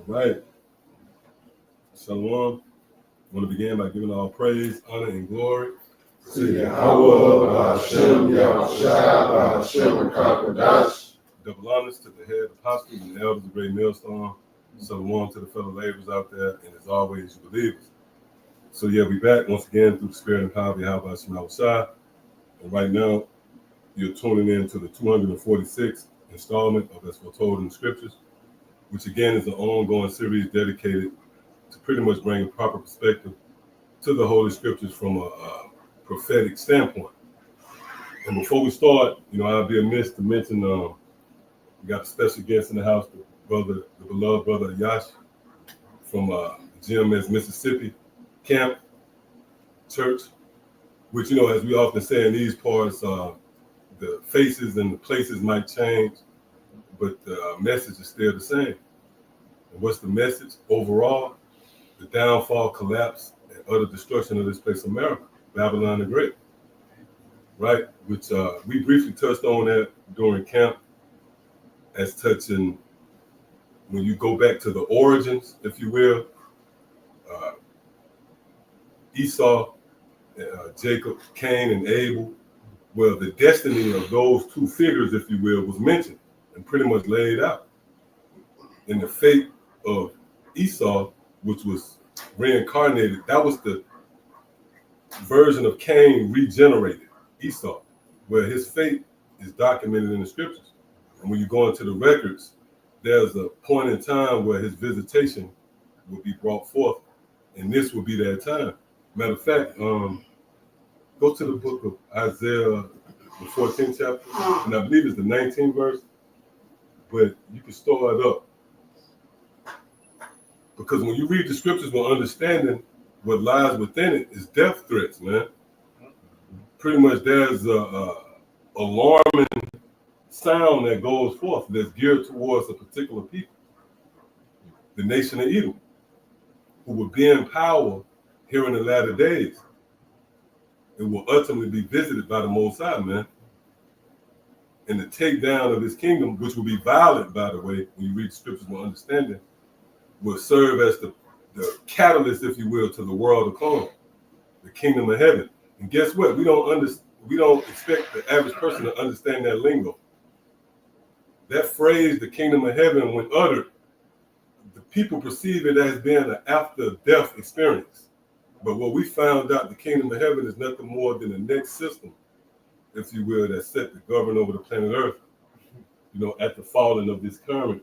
Right. Shalom. I want to begin by giving all praise, honor, and glory to Yahweh, Ba'Shem, Yahushua, Ba'Shem, and Kakadash. Double honors to the head apostles and elders of Great Millstone. Shalom to the fellow laborers out there, and as always, you believers. So yeah, we back once again through the spirit and power of Yahweh Yahushua. And right now, you're tuning in to the 246th installment of As Foretold in the Scriptures, which again is an ongoing series dedicated to pretty much bringing proper perspective to the Holy Scriptures from a prophetic standpoint. And before we start, I'll be amiss to mention we got a special guest in the house, the beloved brother Yash from GMS Mississippi Camp Church, which, as we often say in these parts, the faces and the places might change, but the message is still the same. And what's the message? Overall, the downfall, collapse, and utter destruction of this place, America, Babylon the Great, right? Which we briefly touched on that during camp, as touching when you go back to the origins, if you will, Esau, Jacob, Cain, and Abel. Well, the destiny of those two figures, if you will, was mentioned and pretty much laid out. In the fate of Esau, which was reincarnated, that was the version of Cain regenerated, Esau, where his fate is documented in the scriptures. And when you go into the records, there's a point in time where his visitation will be brought forth, and this will be that time. Matter of fact, go to the book of Isaiah, the 14th chapter, and I believe it's the 19th verse, but you can store it up. Because when you read the scriptures with understanding, what lies within it is death threats, man. Pretty much there's a alarming sound that goes forth that's geared towards a particular people, the nation of Edom, who will be in power here in the latter days. It will ultimately be visited by the Most High, man. And the takedown of his kingdom, which will be violent, by the way, when you read the scriptures with understanding, will serve as the catalyst, if you will, to the world to come, the kingdom of heaven. And guess what? We don't expect the average person to understand that lingo. That phrase, the kingdom of heaven, when uttered, the people perceive it as being an after-death experience. But what we found out, the kingdom of heaven is nothing more than the next system, if you will, that's set to govern over the planet Earth, at the falling of this current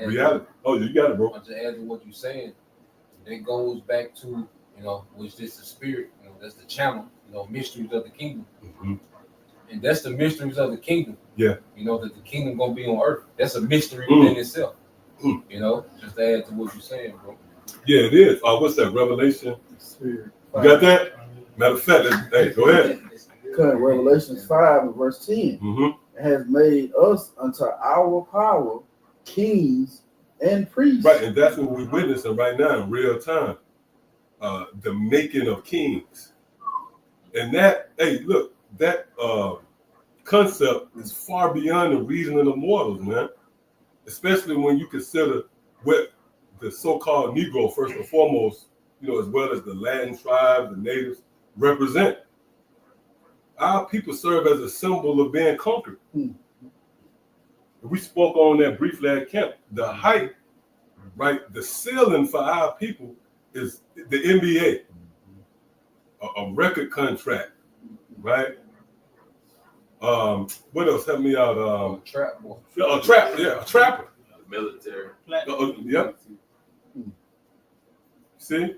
reality. Oh, you got it, bro. To add to what you're saying, that goes back to, which is the spirit, that's the channel, mysteries of the kingdom. Mm-hmm. And that's the mysteries of the kingdom. Yeah. That the kingdom gonna be on earth. That's a mystery within itself. Just to add to what you're saying, bro. Yeah, it is. What's that? Revelation? You got that? Matter of fact, hey, go ahead. Revelation 5 and verse 10 has made us unto our power kings and priests. Right, and that's what we're witnessing right now in real time. The making of kings. And that, hey, look, that concept is far beyond the reasoning of mortals, man. Especially when you consider what the so-called Negro, first and foremost, as well as the Latin tribes, the natives, represent. Our people serve as a symbol of being conquered. We spoke on that briefly at camp. The height, right, the ceiling for our people is the NBA, a record contract, right? What else? Help me out. A trapper. A trapper. Military. Yep. See?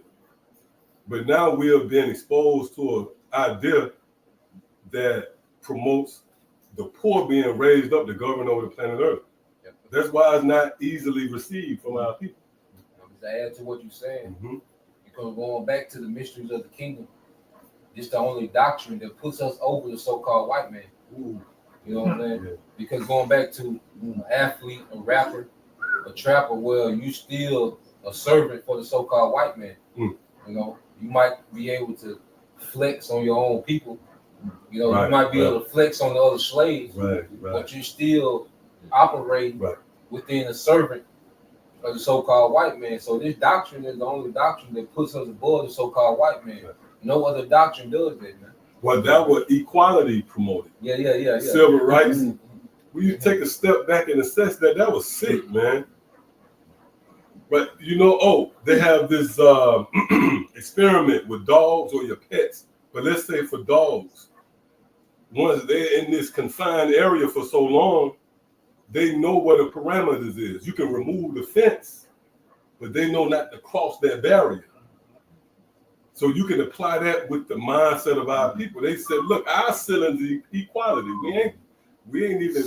But now we are being exposed to an idea that promotes the poor being raised up to govern over the planet Earth. Yep. That's why it's not easily received from our people. To add to what you're saying, because going back to the mysteries of the kingdom, it's the only doctrine that puts us over the so-called white man. You know what I'm saying? Yeah. Because going back to an athlete, a rapper, a trapper, well, you still a servant for the so-called white man. You might be able to flex on your own people. You might be able to flex on the other slaves, but you still operate within a servant of the so-called white man. So this doctrine is the only doctrine that puts us above the so-called white man. No other doctrine does that, man. Well, that was equality promoted. Yeah. Civil rights. When you take a step back and assess that, that was sick, man. But you know, they have this experiment with dogs or your pets. But let's say for dogs, once they're in this confined area for so long, they know what the parameters is. You can remove the fence, but they know not to cross that barrier. So you can apply that with the mindset of our people. They said, look, our ceilings is equality. We ain't even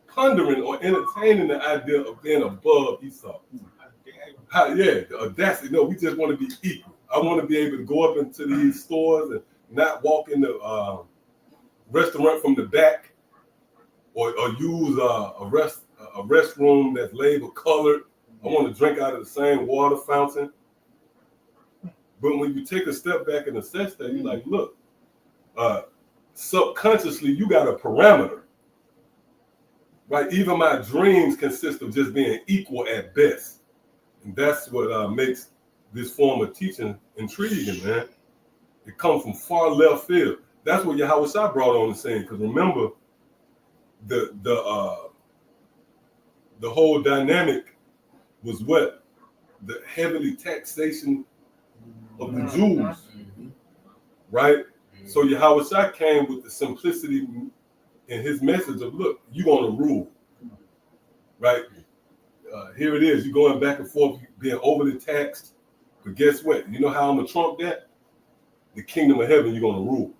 pondering or entertaining the idea of being above Esau. The audacity. No, we just want to be equal. I want to be able to go up into these stores and not walk in the restaurant from the back, or use a restroom that's labeled colored. I want to drink out of the same water fountain. But when you take a step back and assess that, you're like, look, subconsciously you got a parameter, right? Even my dreams consist of just being equal at best. And that's what makes this form of teaching intriguing, man. It comes from far left field. That's what Yahweh Shai brought on the scene. Because remember, the whole dynamic was what? The heavily taxation of the Jews, right? So Yahweh Shai came with the simplicity in his message of, look, you're going to rule, right? Here it is. You're going back and forth, being overly taxed. But guess what? You know how I'm going to trump that? The kingdom of heaven, you're going to rule.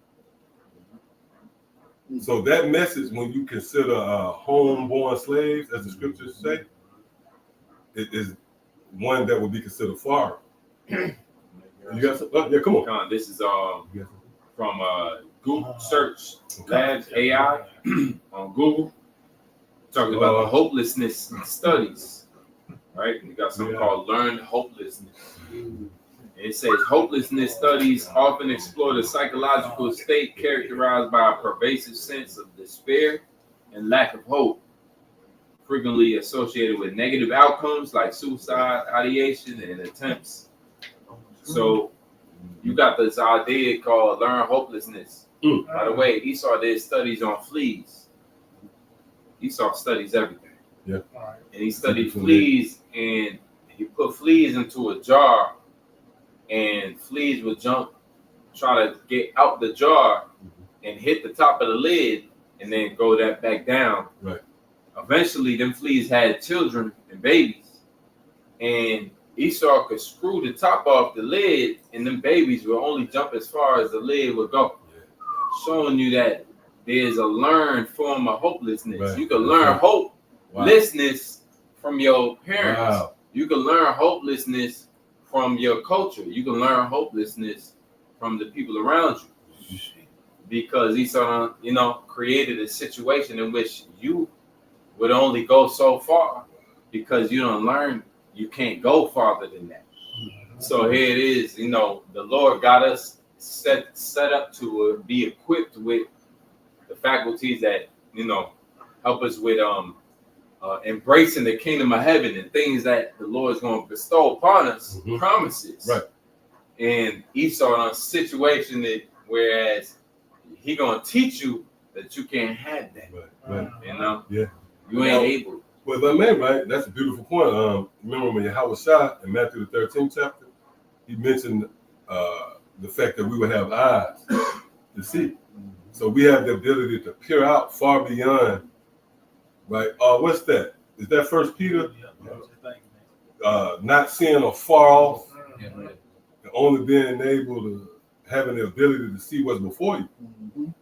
So that message, when you consider homeborn slaves, as the scriptures say, it is one that would be considered foreign. You got some? Yeah, come on. This is from Google Search Labs AI on Google, talking about the hopelessness studies, right? We got something called Learn Hopelessness. It says hopelessness studies often explore the psychological state characterized by a pervasive sense of despair and lack of hope, frequently associated with negative outcomes like suicide, ideation, and attempts. So you got this idea called learn hopelessness. By the way, Esau did studies on fleas. Esau studies everything. Yeah. And he studied fleas, and he put fleas into a jar, and fleas would try to get out the jar and hit the top of the lid and then go back down. Right. Eventually, them fleas had children and babies, and Esau could screw the top off the lid, and them babies will only jump as far as the lid would go, showing you that there's a learned form of hopelessness. Right. You can learn hopelessness from your parents. Wow. You can learn hopelessness from your culture. You can learn hopelessness from the people around you, because Esau, created a situation in which you would only go so far, because you don't learn. You can't go farther than that. So here it is. The Lord got us set up to be equipped with the faculties that help us with embracing the kingdom of heaven and things that the Lord is going to bestow upon us, promises. Right. And Esau in a situation that, whereas he going to teach you that you can't have that. Right. Yeah. You ain't able. Well, if I may, right, that's a beautiful point. Remember when Yahweh Shai in Matthew the 13th chapter, he mentioned the fact that we would have eyes to see. So we have the ability to peer out far beyond, right? What's that? Is that First Peter? Not seeing afar off, and only being able to having the ability to see what's before you.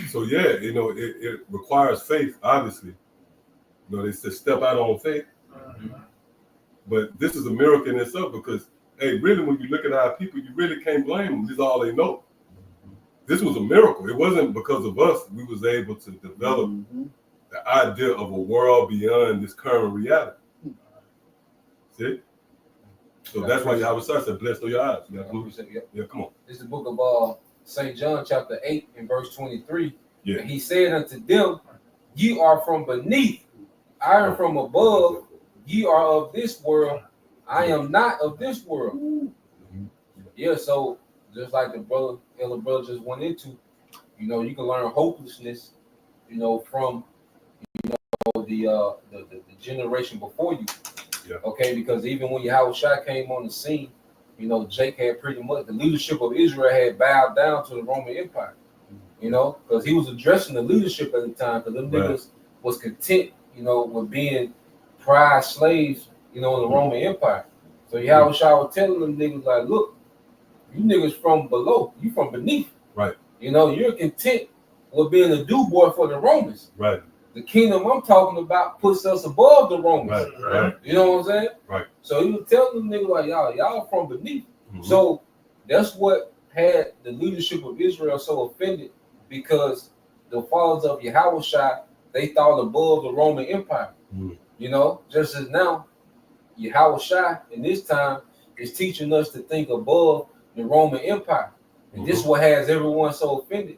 So it requires faith, obviously. They said step out on faith. But this is a miracle in itself, because, hey, really, when you look at our people, you really can't blame them. This is all they know. This was a miracle. It wasn't because of us we was able to develop the idea of a world beyond this current reality. See? So that's why Yahweh said, blessed are your eyes. Yeah, come on. This is the book of St. John, chapter 8, and verse 23. Yeah. And he said unto them, ye are from beneath, I am from above. ye are of this world. I am not of this world. Yeah, so just like the elder brother just went into, you can learn hopelessness, from the generation before you. Yeah. Okay, because even when Yahushua came on the scene, Jake had pretty much the leadership of Israel had bowed down to the Roman Empire. Because he was addressing the leadership at the time, because them niggas was content, with being prize slaves, in the Roman Empire. So Yahushua was telling them niggas like, look, you niggas from below, you from beneath. Right. You're content with being a do-boy for the Romans. Right. The kingdom I'm talking about puts us above the Romans. Right. You know what I'm saying? Right. So he was telling them niggas like, y'all from beneath. Mm-hmm. So that's what had the leadership of Israel so offended, because the followers of Yahushua, they thought above the Roman Empire. Mm-hmm. Just as now, Yahushua in this time is teaching us to think above the Roman Empire. And this is what has everyone so offended,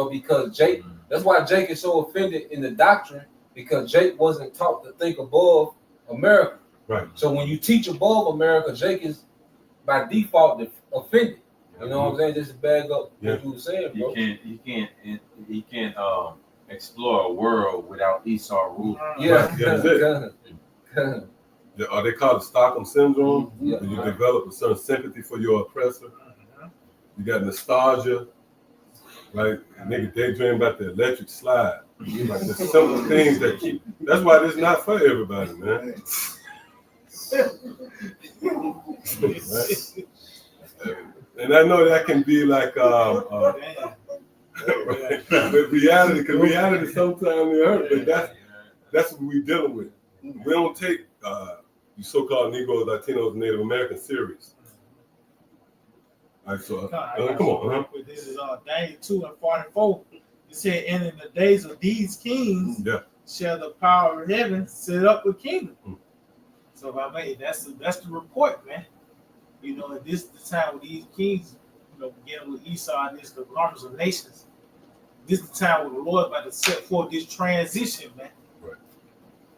because Jake, that's why Jake is so offended in the doctrine, because Jake wasn't taught to think above America. Right. So when you teach above America, Jake is by default offended. You know what I'm saying? Just to bag up what you were saying, bro. He can't explore a world without Esau ruling. Yeah. Are they called the Stockholm syndrome? Yeah. When you develop a certain sympathy for your oppressor. You got nostalgia, right? Nigga daydream about the electric slide. Like the simple things that keep. That's why this not for everybody, man. Right? And I know that can be like with reality, because reality sometimes it hurt, but that's what we're dealing with. We don't take you so-called Negroes, Latinos, and Native Americans serious. All right, so come on. This is Daniel 2:44. It said, and in the days of these kings shall the power of heaven set up a kingdom. So that's the report, man. This is the time with these kings, beginning with Esau and this the garments of nations. This is the time where the Lord about to set forth this transition, man. Right.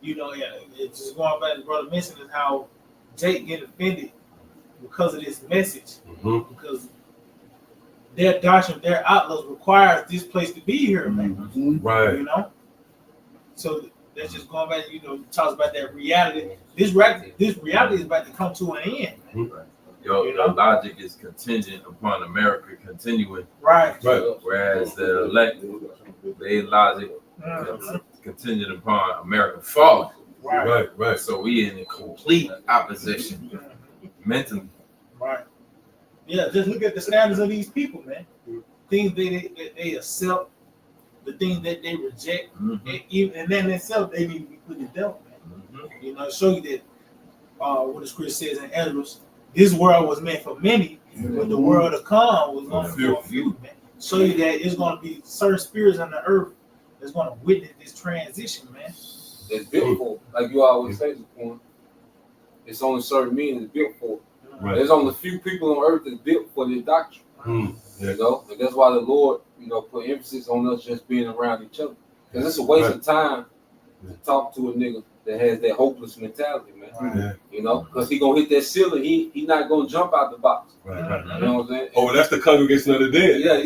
It's just going back to brother mentioned is how Jake get offended because of this message, because their doctrine, their outlook requires this place to be here, man. Right. So that's just going back. Talks about that reality. This reality is about to come to an end. Your logic is contingent upon America continuing. Right. Whereas the elect, their logic contingent upon America falling. Right. So we in a complete opposition mentally. Right. Yeah, just look at the standards of these people, man. Things they accept, the things that they reject, and then themselves they need to be put in doubt, man. Show you that what the scripture says in Ezra, this world was meant for many, but the world to come was going to be for a few, man. Show you that it's going to be certain spirits on the earth that's going to witness this transition, man. That's built for, like you always say, it's only certain men that's built for. Right. There's only a few people on earth that's built for this doctrine. And that's why the Lord, put emphasis on us just being around each other. Because it's a waste of time to talk to a nigga that has that hopeless mentality, man. Because he gonna hit that ceiling, he not gonna jump out the box. Right. You know what I'm saying? Oh, that's the congregation of the dead. Yeah.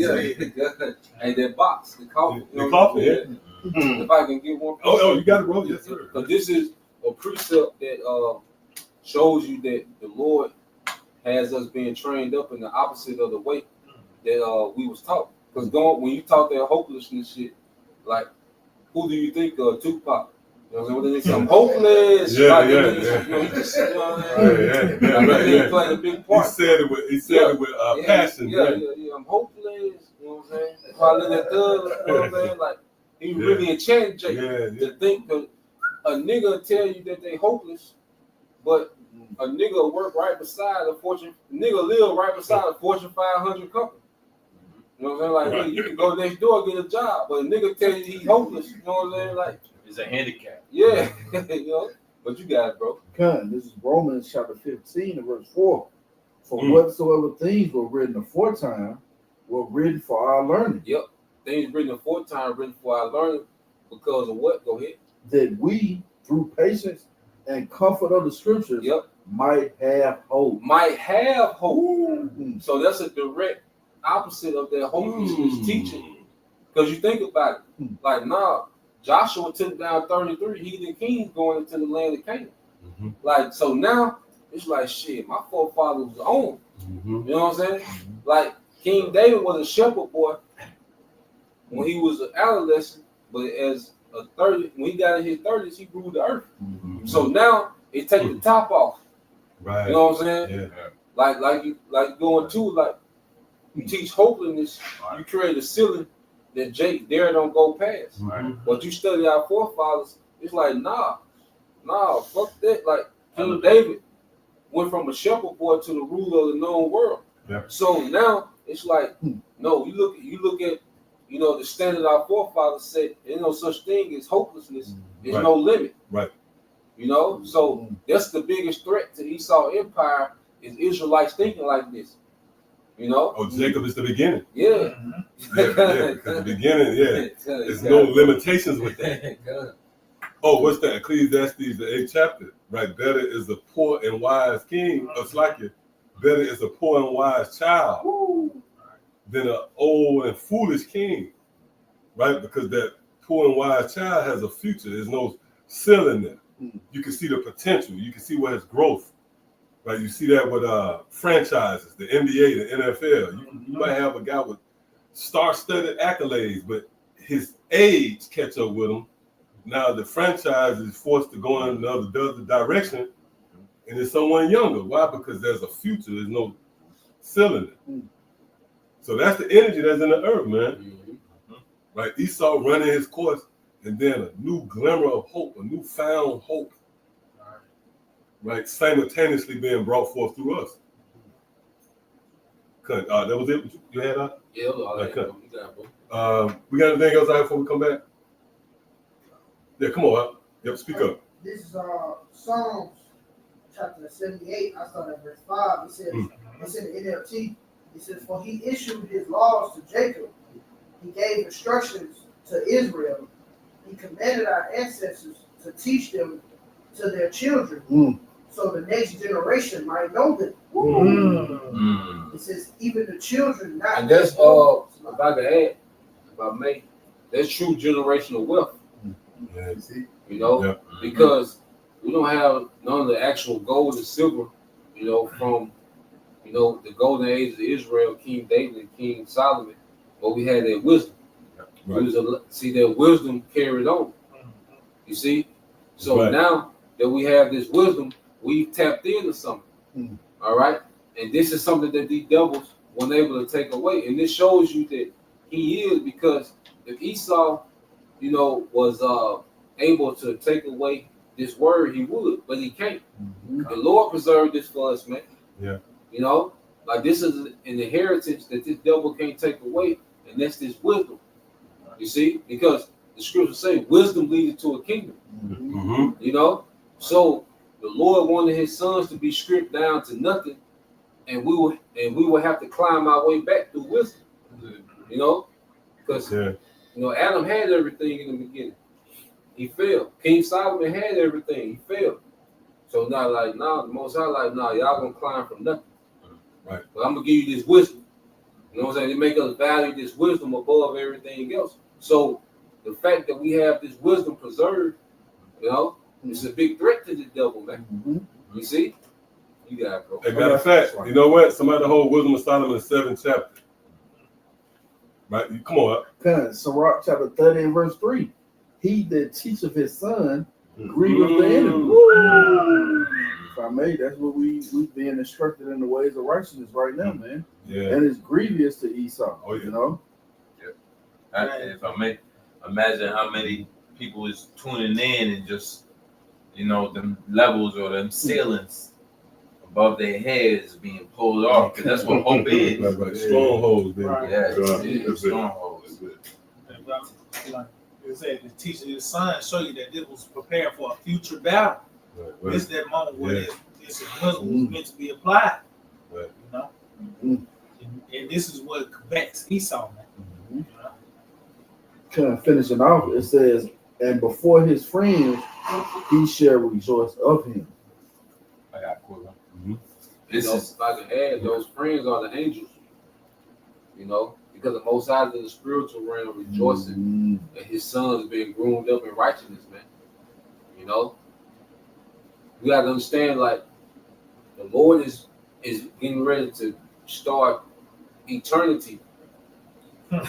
And that box, the coffin. The coffin, If I can get one. Oh, you got it, bro. Yes, sir. Because this is a precept that shows you that the Lord has us being trained up in the opposite of the way that we was taught. Because when you talk that hopelessness shit, like, who do you think of? Tupac. You know what I'm saying? They say, I'm hopeless. He played a big part. He said it with passion. I'm hopeless. You know what I'm saying? If I look at Thug, you know what I'm saying? Like, he really enchanted Jake to think that a nigga tell you that they hopeless, but a nigga work right beside live right beside a Fortune 500 company. You know what I'm saying? Like, you can go next door and get a job, but a nigga tell you he's hopeless. You know what I'm saying? Like, it's a handicap. Yeah. But you got it, bro. This is Romans chapter 15 and verse 4. For whatsoever things were written aforetime were written for our learning. Yep. Things written aforetime written for our learning because of what? Go ahead. That we, through patience and comfort of the scriptures Yep. might have hope. Might have hope. Ooh. So that's a direct opposite of that hopelessness teaching. Because you think about it, like nah, Joshua took down 33 heathen kings going into the land of Canaan. Like so now it's like shit, my forefathers was on. You know what I'm saying? Like King David was a shepherd boy when he was an adolescent, but as a 30, when he got in his 30s, he ruled the earth. So now it take the top off. Right. You know what I'm saying? Yeah. Like going to like you teach hopelessness, you create a ceiling that Jake dare don't go past. But you study our forefathers, it's like nah, fuck that. Like King David went from a shepherd boy to the ruler of the known world. Yeah. So now it's like no, you look at the standard our forefathers said. There's no such thing as hopelessness. There's no limit. Right. So that's the biggest threat to Esau empire is Israelites thinking like this. Oh, Jacob is the beginning. Yeah. Because the beginning, there's no limitations with that. Oh, what's that? Ecclesiastes, the 8th chapter, right? Better is a poor and wise king, better is a poor and wise child than an old and foolish king, right? Because that poor and wise child has a future. There's no ceiling there. You can see the potential. You can see where it's growth. Right, you see that with franchises, the NBA, the NFL. You might have a guy with star-studded accolades, but his age catch up with him. Now the franchise is forced to go in another direction, and it's someone younger. Why? Because there's a future. There's no ceiling. So that's the energy that's in the earth, man. Right, Esau running his course, and then a new glimmer of hope, a newfound hope. Right, simultaneously being brought forth through us. That was it. You had that? Yeah, all that. We got anything else out before we come back? Yeah, come on. Yep, speak up. This is Psalms chapter 78. I start at verse 5. It says, it's in the NLT. It says, for he issued his laws to Jacob. He gave instructions to Israel. He commanded our ancestors to teach them to their children. So the next generation might know them. It says, even the children not. And that's if I could add, if I may, that's true generational wealth. Because we don't have none of the actual gold and silver, from the golden age of Israel, King David and King Solomon, but we had that wisdom. See, that wisdom carried on. You see? So now that we have this wisdom, we tapped into something. All right? And this is something that these devils weren't able to take away. And this shows you that he is, because if Esau, was able to take away this word, he would, but he can't. The Lord preserved this for us, man. Yeah. Like this is an inheritance that this devil can't take away, and that's this wisdom. You see? Because the scriptures say wisdom leads to a kingdom. So the Lord wanted his sons to be stripped down to nothing, and we will have to climb our way back through wisdom. Because Adam had everything in the beginning. He failed. King Solomon had everything. He failed. So now, the Most High, y'all gonna climb from nothing. Right. But I'm gonna give you this wisdom. You know what I'm saying? They make us value this wisdom above everything else. So the fact that we have this wisdom preserved, it's a big threat to the devil, man. You see? You got it, bro. Hey, matter of fact, you know what? Somebody hold Wisdom of Solomon 7th chapter. Right? Come on up. Sirach chapter 30 and verse 3. He that teacheth his son grieveth the enemy. If I may, that's what we being instructed in the ways of righteousness right now, man. Yeah. And it's grievous to Esau. If I may, imagine how many people is tuning in and just, them levels or them ceilings above their heads being pulled off. Because that's what hope is. Like strongholds, man. Yeah, strongholds. It said the teaching his son show you that this was prepared for a future battle. This is that moment where this wisdom was meant to be applied. And this is what combats Esau, man. Kind of finishing off, it says, and before his friends, he shall rejoice of him. I got a quick one. This is, if I can add, those friends are the angels. You know, because the Most High is in the spiritual realm rejoicing that his sons being groomed up in righteousness, man. You know, we got to understand, like, the Lord is getting ready to start eternity.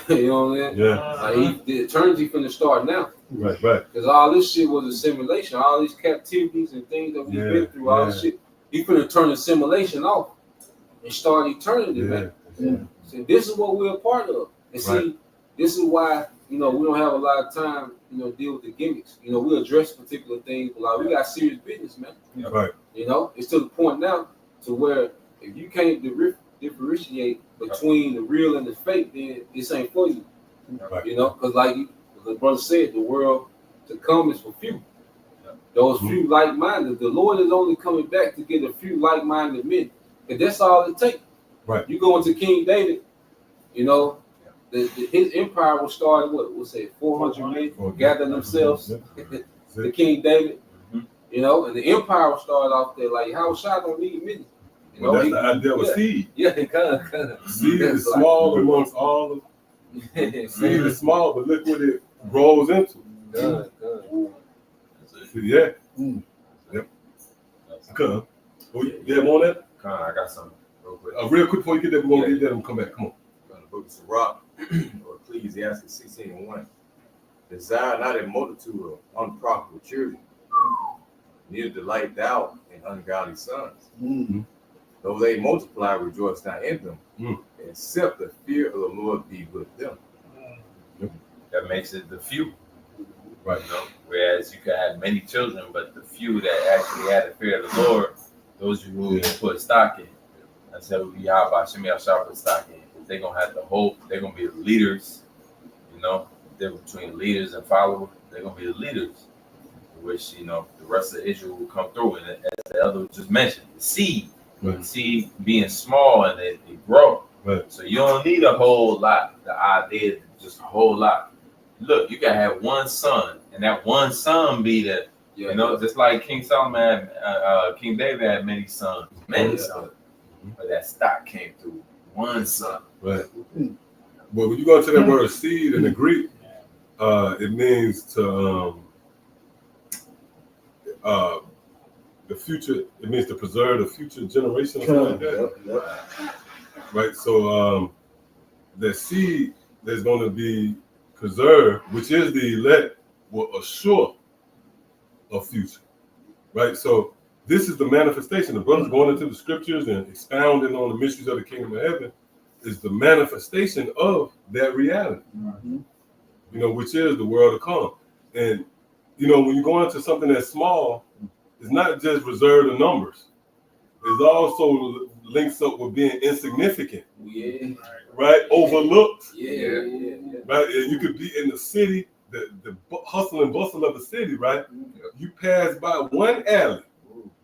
You know what I mean? Yeah. Like the eternity finna start now. Right. Because all this shit was a simulation. All these captivities and things that we've been through, all this shit, he finna turn the simulation off and start eternity, man. Yeah. So this is what we're a part of. And see, this is why, you know, we don't have a lot of time, you know, deal with the gimmicks. You know, we address particular things, but like we got serious business, man. Right. You know, it's to the point now to where if you can't differentiate between the real and the fake, then this ain't for you. Right. You know, because like the brother said, the world to come is for few. Those few like-minded. The Lord is only coming back to get a few like-minded men. And that's all it takes. Right. You go into King David, you know, his empire was started, we'll say 400 men gathering themselves to King David, you know, and the empire was started off there like, how Shah don't need many. You know, that's the idea of seed. Yeah, it kind of. Seed is small amongst all of seed is small, but look what it grows into. Good. Yeah. Yep. Come. Oh, you have on that? I got something real quick. Real quick before you get that, we're gonna get that and come back. Come on. From the book of Sirach, or Ecclesiastes 16:1. Desire not a multitude of unprofitable children, neither delight thou in ungodly sons. Though they multiply, rejoice not in them, except the fear of the Lord be with them. That makes it the few. Right. You know, whereas you could have many children, but the few that actually had the fear of the Lord, those who put stock in. I said, how about Shemel Sharp put stock in? They're gonna have the hope. They're gonna be the leaders. You know, the difference between leaders and followers. They're gonna be the leaders, which, you know, the rest of Israel will come through. And as the other just mentioned, the seed, the seed being small and they grow. Right. So you don't need a whole lot. The idea is just a whole lot. Look, you can have one son, and that one son be the, you know, just like King Solomon, King David had many sons, but that stock came through one son. Right. But when you go into that word seed in the Greek, it means to the future. It means to preserve the future generation or something like that. Right. So the seed that's going to be preserved, which is the elect, will assure a future. Right. So this is the manifestation. The brothers going into the scriptures and expounding on the mysteries of the kingdom of heaven is the manifestation of that reality. You know, which is the world to come. And you know, when you go into something that's small, it's not just reserved to numbers. It also links up with being insignificant. Right? Overlooked. Right? And you could be in the city, the hustle and bustle of the city, right? You pass by one alley.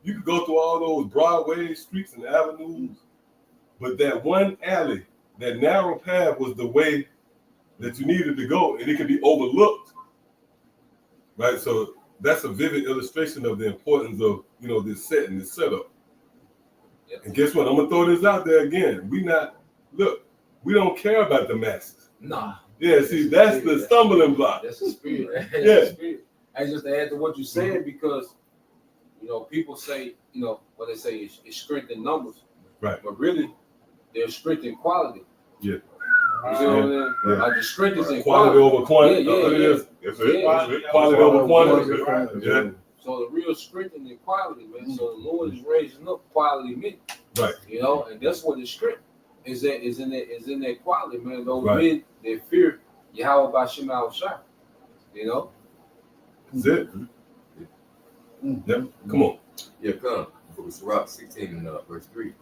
You could go through all those Broadway streets and avenues, but that one alley, that narrow path was the way that you needed to go, and it could be overlooked. Right? So that's a vivid illustration of the importance of, you know, this setting, this setup. And guess what? I'm gonna throw this out there again. We don't care about the masses. Nah. Yeah, see, that's the stumbling block. That's the spirit. Yeah. And just to add to what you said, because, you know, people say, you know, what they say is strength in numbers. Right. But really, there's strength in quality. Yeah. You see what I mean? Yeah. Like the strength is in Quality over quantity. Quality over quantity. Yeah. So the real strength in quality, man. So the Lord is raising up quality men. Right. You know, and that's what the strength is in that quality, man. Those men that fear Yahweh by Shema Shah. You know? That's it. Yep. Come on. Yeah, come. Book of Sirach 16 verse 3.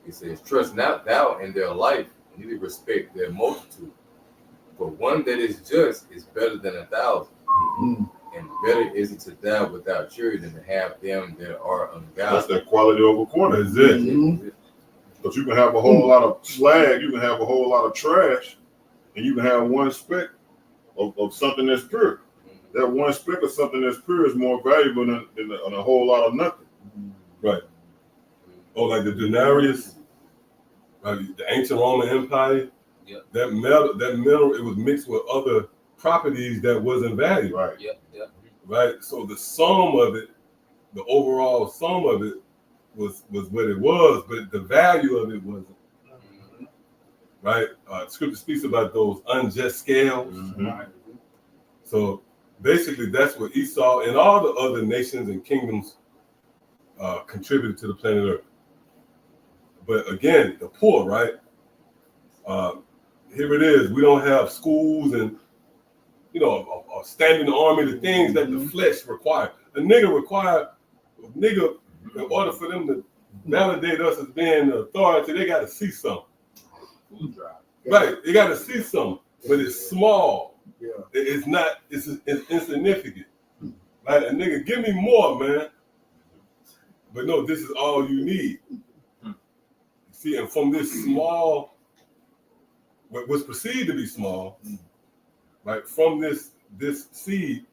It says, trust not thou in their life, neither respect their multitude. For one that is just is better than 1,000. And better is it to die without charity than to have them that are ungodly. That's that quality over quantity. That's it. But you can have a whole lot of slag, you can have a whole lot of trash, and you can have one speck of something that's pure. that one speck of something that's pure is more valuable than a whole lot of nothing. Right. Oh, like the denarius, like the ancient Roman Empire. Yep. That metal, it was mixed with other properties that wasn't valuable. Right. Yep. Right. So the sum of it, the overall sum of it, was what it was, but the value of it wasn't. Right. Scripture speaks about those unjust scales. So basically, that's what Esau and all the other nations and kingdoms contributed to the planet Earth. But again, the poor, right? Here it is. We don't have schools and, you know, a standing army, the things that the flesh require. A nigga, in order for them to validate us as being the authority, they got to see something. Right. They got to see something, but it's small. Yeah. It's not, it's insignificant. Like, a nigga, give me more, man. But no, this is all you need. See, and from this small, what was perceived to be small, right? From this seed,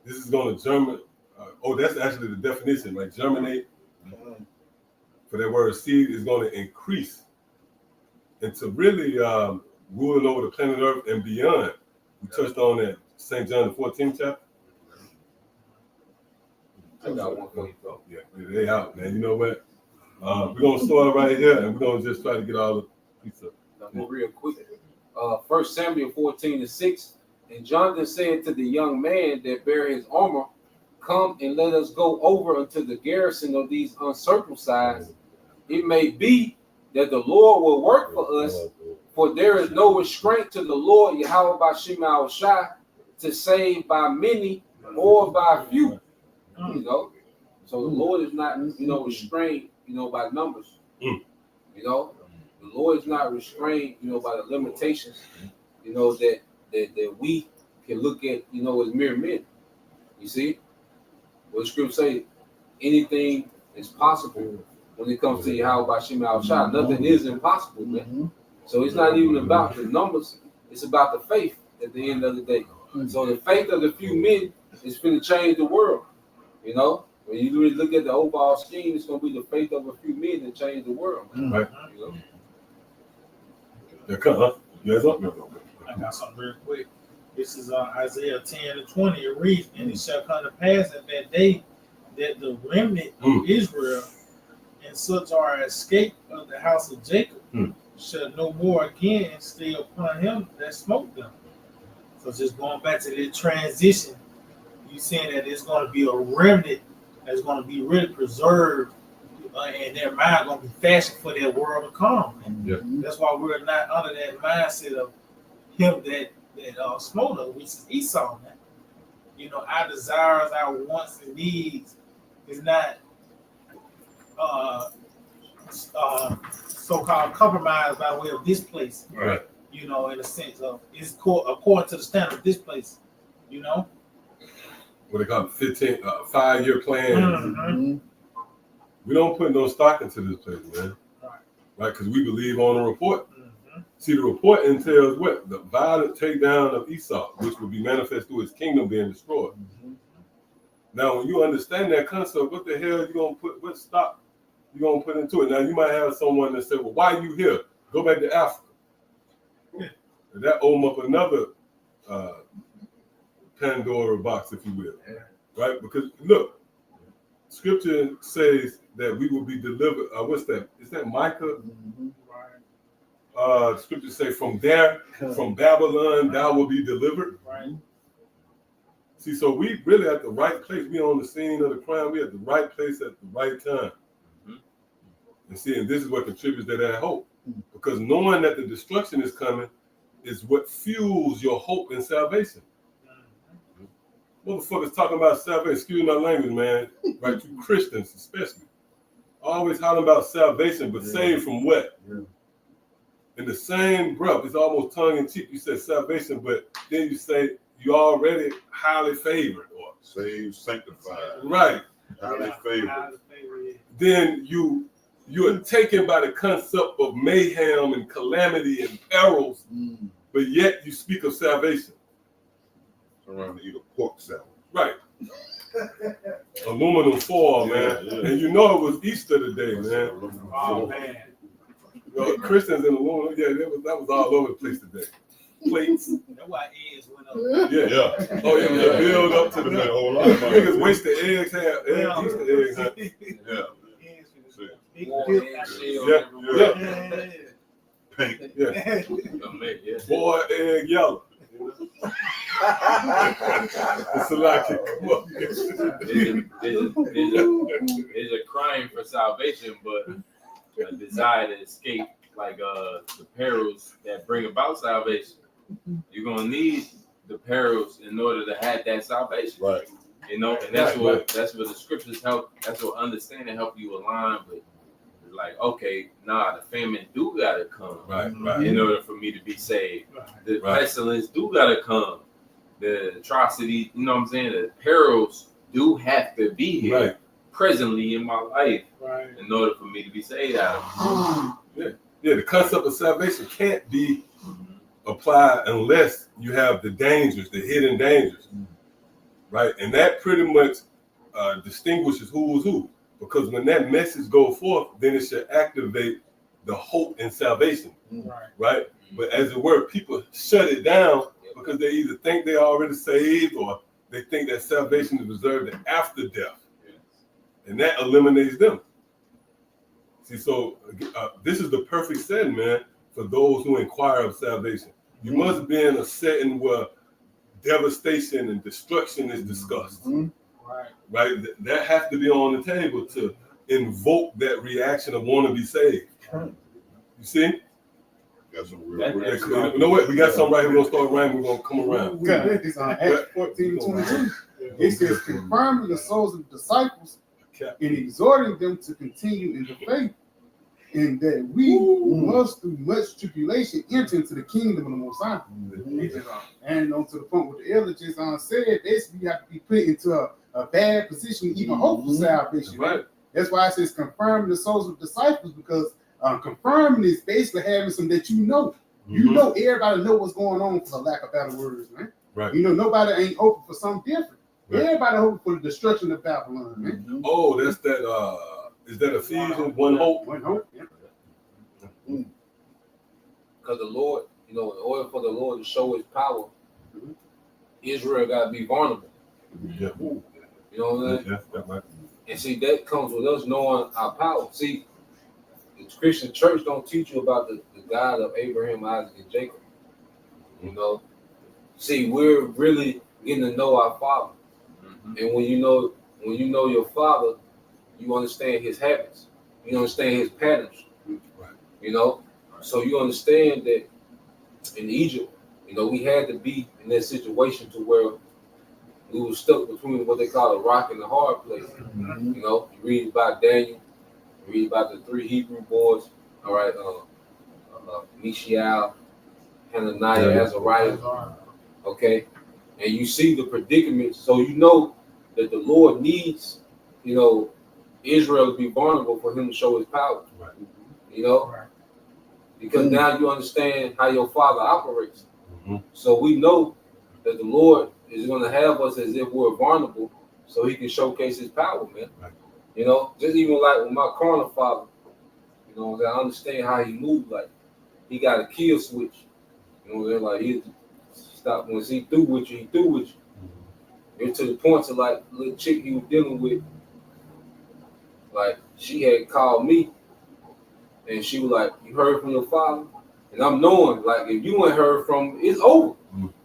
this is going to germinate. That's actually the definition, right? Germinate. For that word seed is going to increase into really ruling over the planet Earth and beyond. We touched on that St. John the 14th chapter. I got one for you, bro. Yeah, they out, man. You know what? We're gonna start right here, and we're gonna just try to get all the pizza. Real quick. 1 Samuel 14:6. And Jonathan said to the young man that bare his armor, "Come and let us go over unto the garrison of these uncircumcised. It may be that the Lord will work for us, for there is no restraint to the Lord Yahweh by Shema Shai to save by many or by few." You know, so the Lord is not, restrained, by numbers. You know, the Lord is not restrained, by the limitations, that we can look at, as mere men. You see, what the scripture say, anything is possible when it comes to Yahweh by Shema Shai. Nothing is impossible, man. So it's not even about the numbers; it's about the faith at the end of the day. So the faith of the few men is going to change the world. You know, when you really look at the overall scheme, it's going to be the faith of a few men that change the world. Right. You know? I got something real quick. This is Isaiah 10:20. It reads, "And it shall come to pass at that day that the remnant of Israel and such are escaped of the house of Jacob shall no more again stay upon him that smote them." So just going back to the transition, you saying that it's going to be a remnant that's going to be really preserved, and their mind going to be fashioned for their world to come. And that's why we're not under that mindset of him that smote us, which is Esau. Man. You know, our desires, our wants and needs is not so-called compromised by way of this place. Right. You know, in a sense of it's according to the standard of this place. You know. What they call 5-year plan. We don't put no stock into this place, man. Right? Because we believe on a report. See, the report entails what? The violent takedown of Esau, which will be manifest through his kingdom being destroyed. Now, when you understand that concept, what the hell you gonna put? What stock you gonna put into it? Now, you might have someone that say, "Well, why are you here? Go back to Africa." And that open up another Pandora box, if you will, right? Because look, Scripture says that we will be delivered. What's that? Is that Micah? Scripture say, "From Babylon, thou will be delivered." Right. See, so we really at the right place. We on the scene of the crime. We at the right place at the right time. And see, and this is what contributes to that hope, because knowing that the destruction is coming is what fuels your hope in salvation. Motherfuckers talking about salvation, excuse my language, man, right? You Christians especially. Always hollering about salvation, but saved from what? In the same breath, it's almost tongue in cheek. You said salvation, but then you say you already highly favored. Or Saved, sanctified. Right. Highly favored. Then you are taken by the concept of mayhem and calamity and perils, but yet you speak of salvation. around to eat a pork salad. Right. Aluminum foil, man. Yeah. And you know it was Easter today, man. Oh man. Christians in aluminum, yeah, that was all over the place today. Plates. That's why eggs went up. Yeah. Yeah. Oh, yeah, yeah. Build up to That the whole lot of money. niggas wasted eggs, Easter eggs, huh? Yeah. Big War dip. and shell Yeah, everywhere. Yeah. Pink. Yeah. Yeah. Boy, egg yellow. It's a lot to come up. There's a crying for salvation, but a desire to escape like the perils that bring about salvation. You're gonna need the perils in order to have that salvation. Right. You know, and that's what the scriptures help. That's what understanding help you align with. Like, okay, nah, the famine do gotta come Right. in order for me to be saved. The Right. pestilence do gotta come. The atrocity, you know what I'm saying? The perils do have to be here Right. presently in my life Right. in order for me to be saved out of it. Yeah, the concept of salvation can't be applied unless you have the dangers, the hidden dangers, right? And that pretty much distinguishes who is who. Because when that message go forth, then it should activate the hope in salvation, Right. right? But as it were, people shut it down because they either think they're already saved or they think that salvation is reserved after death. And that eliminates them. See, so this is the perfect setting, man, for those who inquire of salvation. You must be in a setting where devastation and destruction is discussed, Right. right? That has to be on the table to invoke that reaction of want to be saved. You see? Got some real quick. You know what? We got something right here. We're going to start rhyming. We're going to come around. We got this on Acts 14:22. It says, confirming the souls of the disciples and exhorting them to continue in the faith, and that we must, through much tribulation, enter into the kingdom of the Most High. And on to the point with the elder just said, basically you have to be put into a bad position to even hope for salvation. Right. That's why it says confirming the souls of disciples, because confirming is basically having some that you know. You know, everybody know what's going on, for the lack of better words, man. Right. You know, nobody ain't hoping for something different. Right. Everybody hoping for the destruction of Babylon, man. Oh, that's that. Is that Ephesians 1 hope? One hope. Yeah. Because the Lord, you know, in order for the Lord to show his power, Israel got to be vulnerable. Yeah. You know what I'm saying? Yeah, that might And see, that comes with us knowing our power. See, the Christian church don't teach you about the God of Abraham, Isaac, and Jacob. You know? See, we're really getting to know our Father. And when you know your Father, you understand his habits. You understand his patterns. Right. You know? So you understand that in Egypt, you know, we had to be in that situation to where we were stuck between what they call a rock and a hard place. You know, you read about Daniel, you read about the 3 Hebrew boys, all right, Mishael, Hananiah, Azariah, okay, and you see the predicament, so you know that the Lord needs, you know, Israel to be vulnerable for him to show his power. Right. You know, because now you understand how your Father operates. So we know that the Lord is going to have us as if we're vulnerable so he can showcase his power, man. Right. You know, just even like with my carnal father, you know, I understand how he moves. Like, he got a kill switch. You know, like he stop when he through with you, he through with you. And to the point to like the little chick he was dealing with, like she had called me and she was like, "You heard from your father?" And I'm knowing, like, if you ain't heard from, it's over.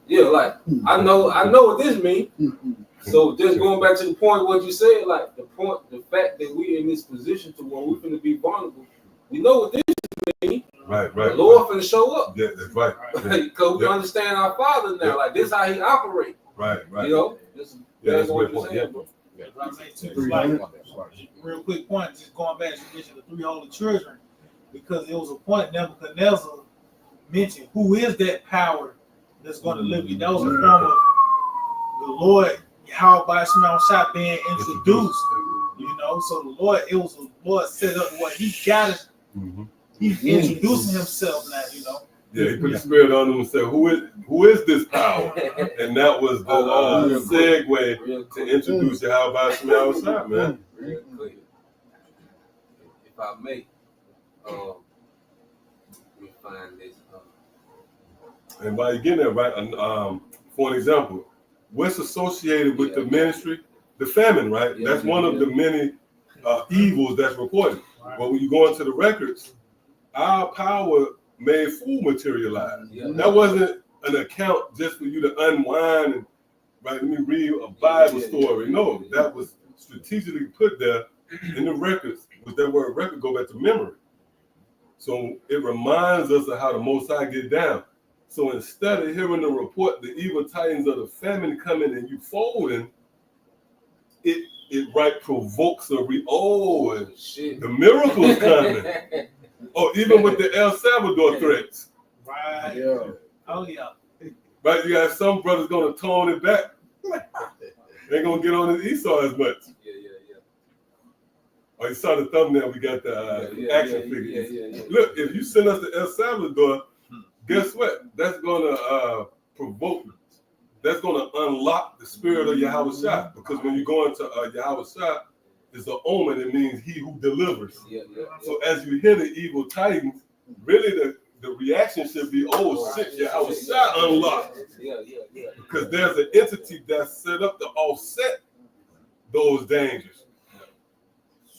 Yeah, like I know what this means. So just going back to the point of what you said, like the fact that we in this position to where we're gonna be vulnerable, we know what this means. Right. The Lord finna show up. Yeah, that's right. Because we understand our Father now. Yeah. Like this how he operates. Right. You know? That's a what great you're point. saying, Yeah. bro. Real quick point, just going back to the mention of the 3 holy children, because it was a point Nebuchadnezzar mentioned, who is that power that's going to live you? That was a form of the Lord, how by Shema Shah being introduced, you know. So the Lord, it was the Lord set up what he got it. He's introducing himself now, you know. Yeah, he put the spirit on them and said, who is this power? And that was the segue to introduce you how about Shemel Shah, man. Real quick. If I may, let me find this. And by you getting that right, for an example, what's associated with the ministry? The famine, right? That's one of the many evils that's reported. But when you go into the records, our power made food materialize. That wasn't an account just for you to unwind and let me read a Bible story. No, that was strategically put there in the records. With that word record, go back to memory. So it reminds us of how the Most High get down. So instead of hearing the report, the evil titans of the famine coming and you folding, it provokes a shit. The miracles coming. Even with the El Salvador threats. Right. Yeah. Oh yeah. Right, you got some brothers gonna tone it back. They ain't gonna get on his Esau as much. Oh, you saw the thumbnail, we got the action figures. Look, if you send us to El Salvador, guess what? That's gonna provoke, that's gonna unlock the spirit of Yahweh Shah. Because when you go into Yahweh Shah, it's an omen, it means he who delivers. So as you hear the evil titans, really the reaction should be, oh shit, Yahweh Shah unlocked. Because there's an entity that's set up to offset those dangers.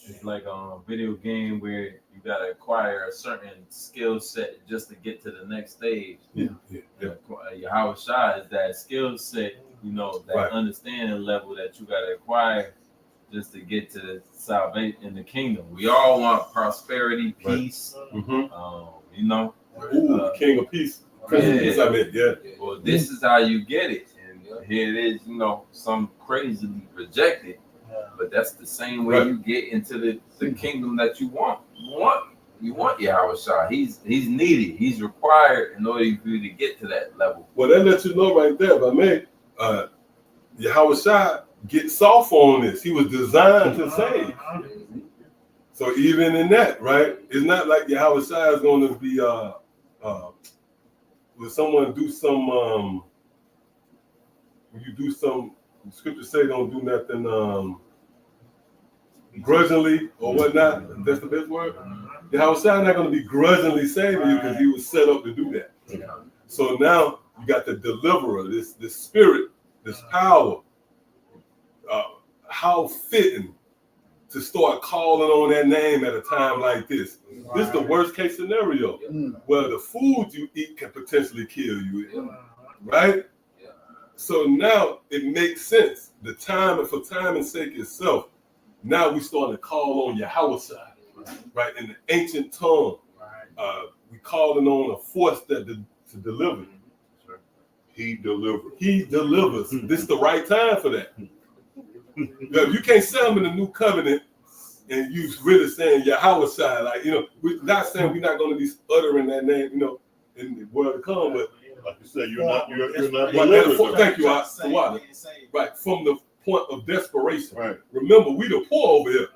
It's like a video game where you gotta acquire a certain skill set just to get to the next stage. Yahweh Shah is that skill set, that understanding level that you gotta acquire just to get to salvation in the kingdom. We all want prosperity, peace. King of peace. Well, this is how you get it, and here it is. Some crazily rejected. But that's the same way you get into the kingdom that you want. You want Yahweh Shah. He's needed. He's required in order for you to get to that level. Well, that lets you know right there. But man, Yahweh Shah get soft on this. He was designed to save. So even in that, right, it's not like Yahweh Shah is going to be when someone do some when you do some, the scriptures say don't do nothing grudgingly or whatnot. That's the best word. Yahweh Shah not going to be grudgingly saving you because he was set up to do that. So now you got the deliverer, this spirit, this power. How fitting to start calling on that name at a time like this. This is the worst case scenario where the food you eat can potentially kill you. Right? So now it makes sense. The time, and for timing's sake itself, now we starting to call on Yahweh Shah, right? In the ancient tongue, we calling on a force that to deliver. He delivers. He delivers. This is the right time for that. If you can't say them in the new covenant and you really saying Yahweh Shai, like, we're not saying we're not going to be uttering that name, in the world to come, but like you said, you're not thank you, right, from the point of desperation. Right. Remember, we the poor over here.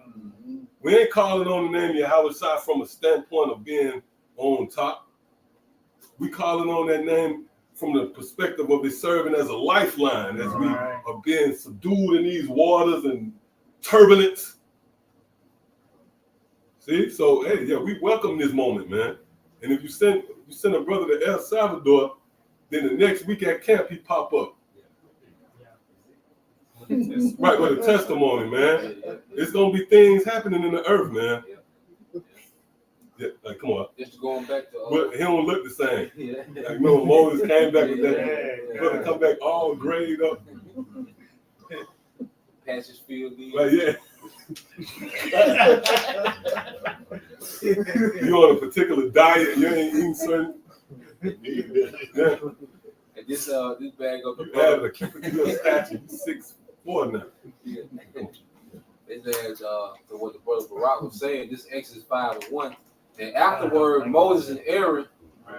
We ain't calling on the name Yahweh Shai from a standpoint of being on top. We calling on that name from the perspective of it serving as a lifeline as we are being subdued in these waters and turbulence. See, so hey, we welcome this moment, man. And if you send a brother to El Salvador, then the next week at camp he pop up. Right, with a testimony, man. It's gonna be things happening in the earth, man. Yeah, like, come on. Just going back to but he don't look the same. Like, remember Moses came back with that brother come back all grayed up. Patches field. Right, you on a particular diet, you ain't eating certain. And this bag up the brother. Keep it to your stature. You 6'4" now. It says to what the brother Barak was saying, this Exodus 5:1. And afterward, Moses and Aaron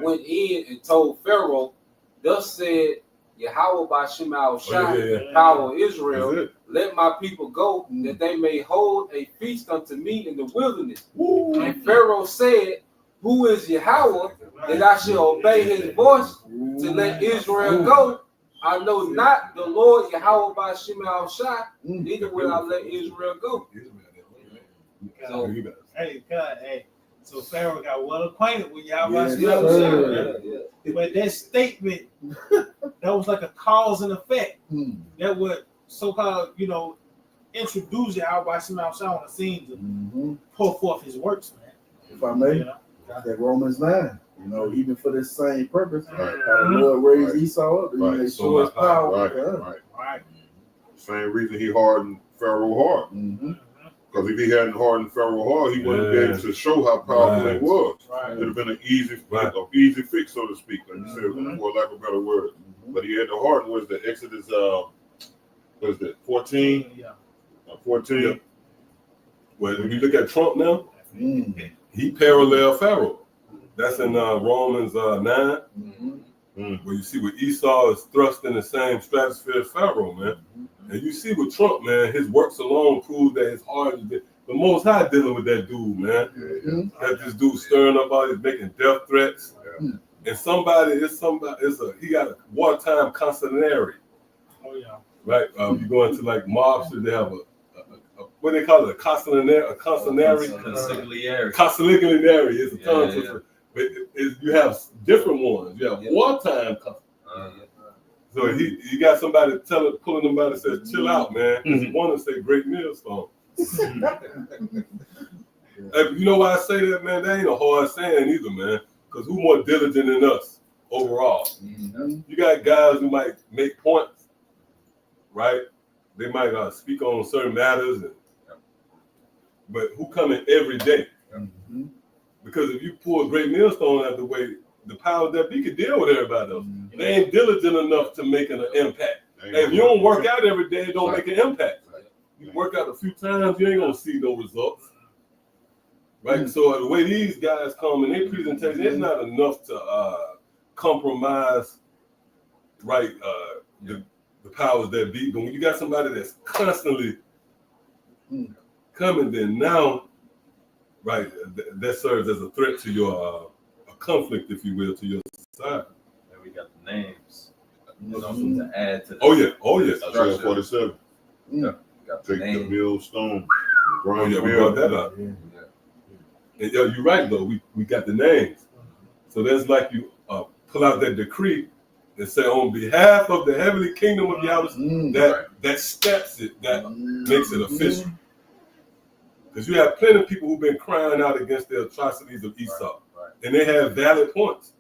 went in and told Pharaoh, thus said Yahweh by Shema Shai, power of Israel, let my people go, that they may hold a feast unto me in the wilderness. And Pharaoh said, who is Yahweh that I should obey his voice to let Israel go. I know not the Lord Yahweh by Shema Shai, neither will I let Israel go. So, hey. So Pharaoh got well acquainted with Yahweh. Yes, But that statement, that was like a cause and effect. That would so-called, introduce Yahweh Shema Shai on the scene to pour forth his works, man. If I may, that Romans 9. Even for this same purpose, how the Lord raised Esau up, to show his power. Right. Same reason he hardened Pharaoh heart. Because if he hadn't hardened Pharaoh heart, he wouldn't be able to show how powerful he was. It would have been an easy fix, so to speak, like you said, for lack of a better word. But he had to harden. Was the Exodus? What is that? 14. 14. Well, when you look at Trump now, he paralleled Pharaoh. That's in Romans 9, where you see where Esau is thrust in the same stratosphere as Pharaoh, man. And you see with Trump, man, his works alone prove that his heart is the Most High dealing with that dude, man. That this dude stirring up all this, making death threats. And he got a wartime consigliere. Oh yeah. Right? You go into like mobsters, they have a what they call it, a consigliere. Consigliere is a tongue. But you have different ones. You have wartime consigliere. So he got somebody pulling him out and says, "Chill out, man." One to say, "Great millstone." You know why I say that, man? That ain't a hard saying either, man. Because who more diligent than us overall? You got guys who might make points, right? They might speak on certain matters, but who come in every day? Because if you pull a great millstone out of the way, the powers that be could deal with everybody else. They ain't diligent enough to make an impact. And if you don't work out every day, it don't make an impact. You work out a few times, you ain't gonna see no results. Right? So the way these guys come in their presentation, it's not enough to compromise, right, the powers that be. But when you got somebody that's constantly coming, then now, right, that serves as a threat to your a conflict, if you will, to your society. And we got the names. To add to the Oh yeah. Isaiah 47. Got Take the millstone. We brought that up. And you're right though. We got the names. So that's like you pull out that decree and say, on behalf of the heavenly kingdom of Yahweh, that steps it, that makes it official. Because you have plenty of people who've been crying out against the atrocities of Esau. And they have valid points.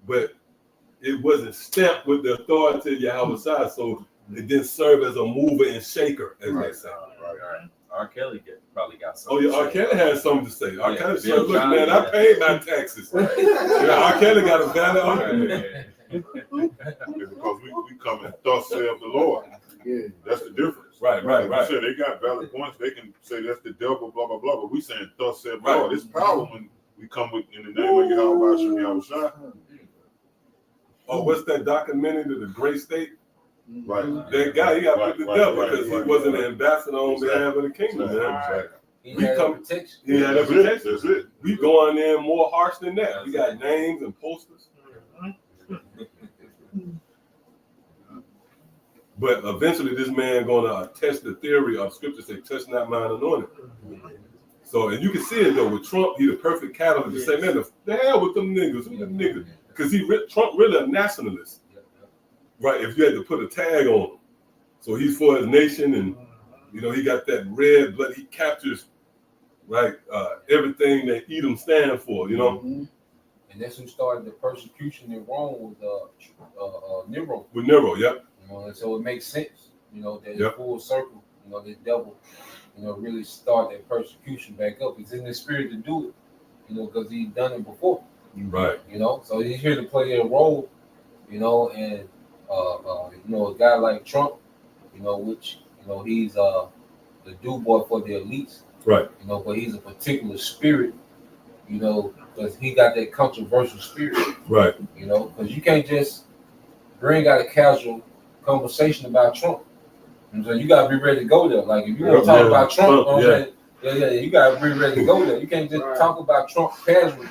But it wasn't stamped with the authority of Yahweh, so it didn't serve as a mover and shaker, as they say. R. Kelly probably got something. Oh yeah, R. Kelly has something to say. R. Kelly said, "Look, man, I paid my taxes." R. Kelly got a valid argument. Because we come and thus saith the Lord. That's the difference. Right. You said they got valid points. They can say that's the devil, blah blah blah. But we saying thus saith the Lord. It's power when we come in the name of Yahweh Shai. Oh, what's that documentary to the Great State? Right. That guy, he got put to death because he wasn't an ambassador on behalf of the kingdom, man. he had protection. He had a protection. That's it. We going in more harsh than that. We got names and posters. But eventually, this man gonna test the theory of Scripture. Say, "Touch not mine anointed." So, and you can see it though with Trump. He the perfect catalyst to say, "Man, the hell with them niggas, who them niggas?" Because Trump really a nationalist. Right, if you had to put a tag on him. So he's for his nation, and he got that red blood. He captures, right, everything that Edom stand for, And that's who started the persecution in Rome with Nero. With Nero, yep. And so it makes sense, that full circle, the devil, really start that persecution back up. He's in the spirit to do it, because he's done it before. Right. So he's here to play a role, and a guy like Trump, which he's the do boy for the elites, right? But he's a particular spirit, because he got that controversial spirit, right? Because you can't just bring out a casual conversation about Trump. So you gotta be ready to go there. Like if you want to talk about Trump, you gotta be ready to go there. You can't just talk about Trump casually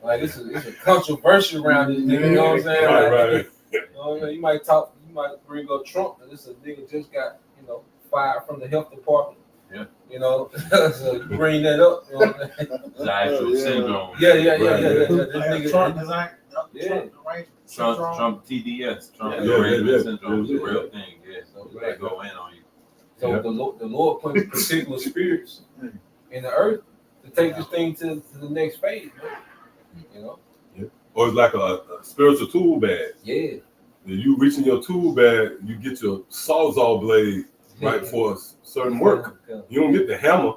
Like it's a controversy around this nigga. You know what I'm saying? Right, Like, right. You know what I mean? You might bring up Trump, and this a nigga just got fired from the health department. Yeah. So you bring that up. You know what I'm saying? The actual syndrome. Yeah. Like This Trump nigga. design. Yeah. Trump TDS, Trump Yeah. derangement syndrome is a Yeah. real thing. Yeah, so Right. they go in on you. So the Lord put particular spirits in the earth to take this thing to the next phase. Man. Or it's like a spiritual tool bag. Yeah. When you reach in your tool bag, you get your sawzall blade right for a certain work. You don't get the hammer.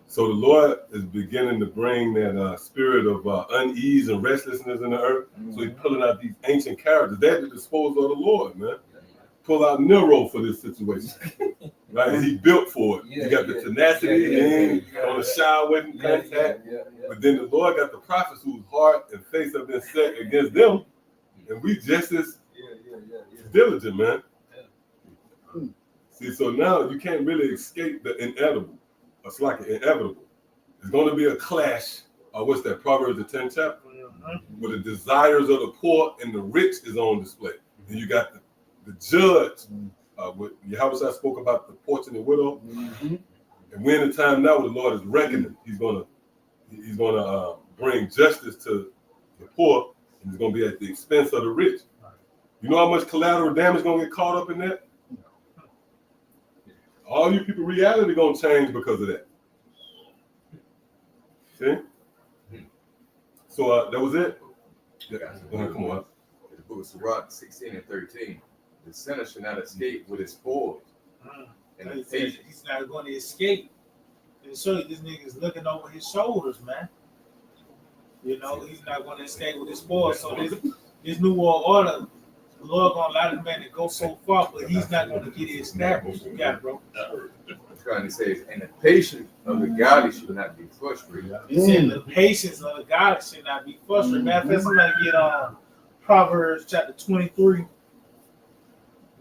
So the Lord is beginning to bring that spirit of unease and restlessness in the earth. So he's pulling out these ancient characters. They're at the disposal of the Lord, man. Pull out Nero for this situation. Right? He built for it. You got the tenacity and on the shy with contact. But then the Lord got the prophets whose heart and face have been set against them. And we just as diligent, man. See, so now you can't really escape the inevitable. It's like inevitable. There's going to be a clash. What's that? Proverbs the 10th chapter, where the desires of the poor and the rich is on display. And you got the judge. Yahweh spoke about the fortunate widow. And we're in a time now where the Lord is reckoning. He's gonna bring justice to the poor, and it's gonna be at the expense of the rich. You know how much collateral damage is gonna get caught up in that? All you people, reality gonna change because of that. See? So that was it. Yeah. Come on. In the book of Sirach 16 and 13, the sinner should not escape with his spoils. And the patient, he's not going to escape. And show you this nigga is looking over his shoulders, man. He's not going to escape with his spoils. So this new world order, the Lord gonna allow the man to go so far, but he's not going to get it established. You got it, bro. I'm trying to say, and the patience of the godly should not be frustrated. He said the patience of the godly should not be frustrated. Matter of fact, somebody get Proverbs chapter 23, I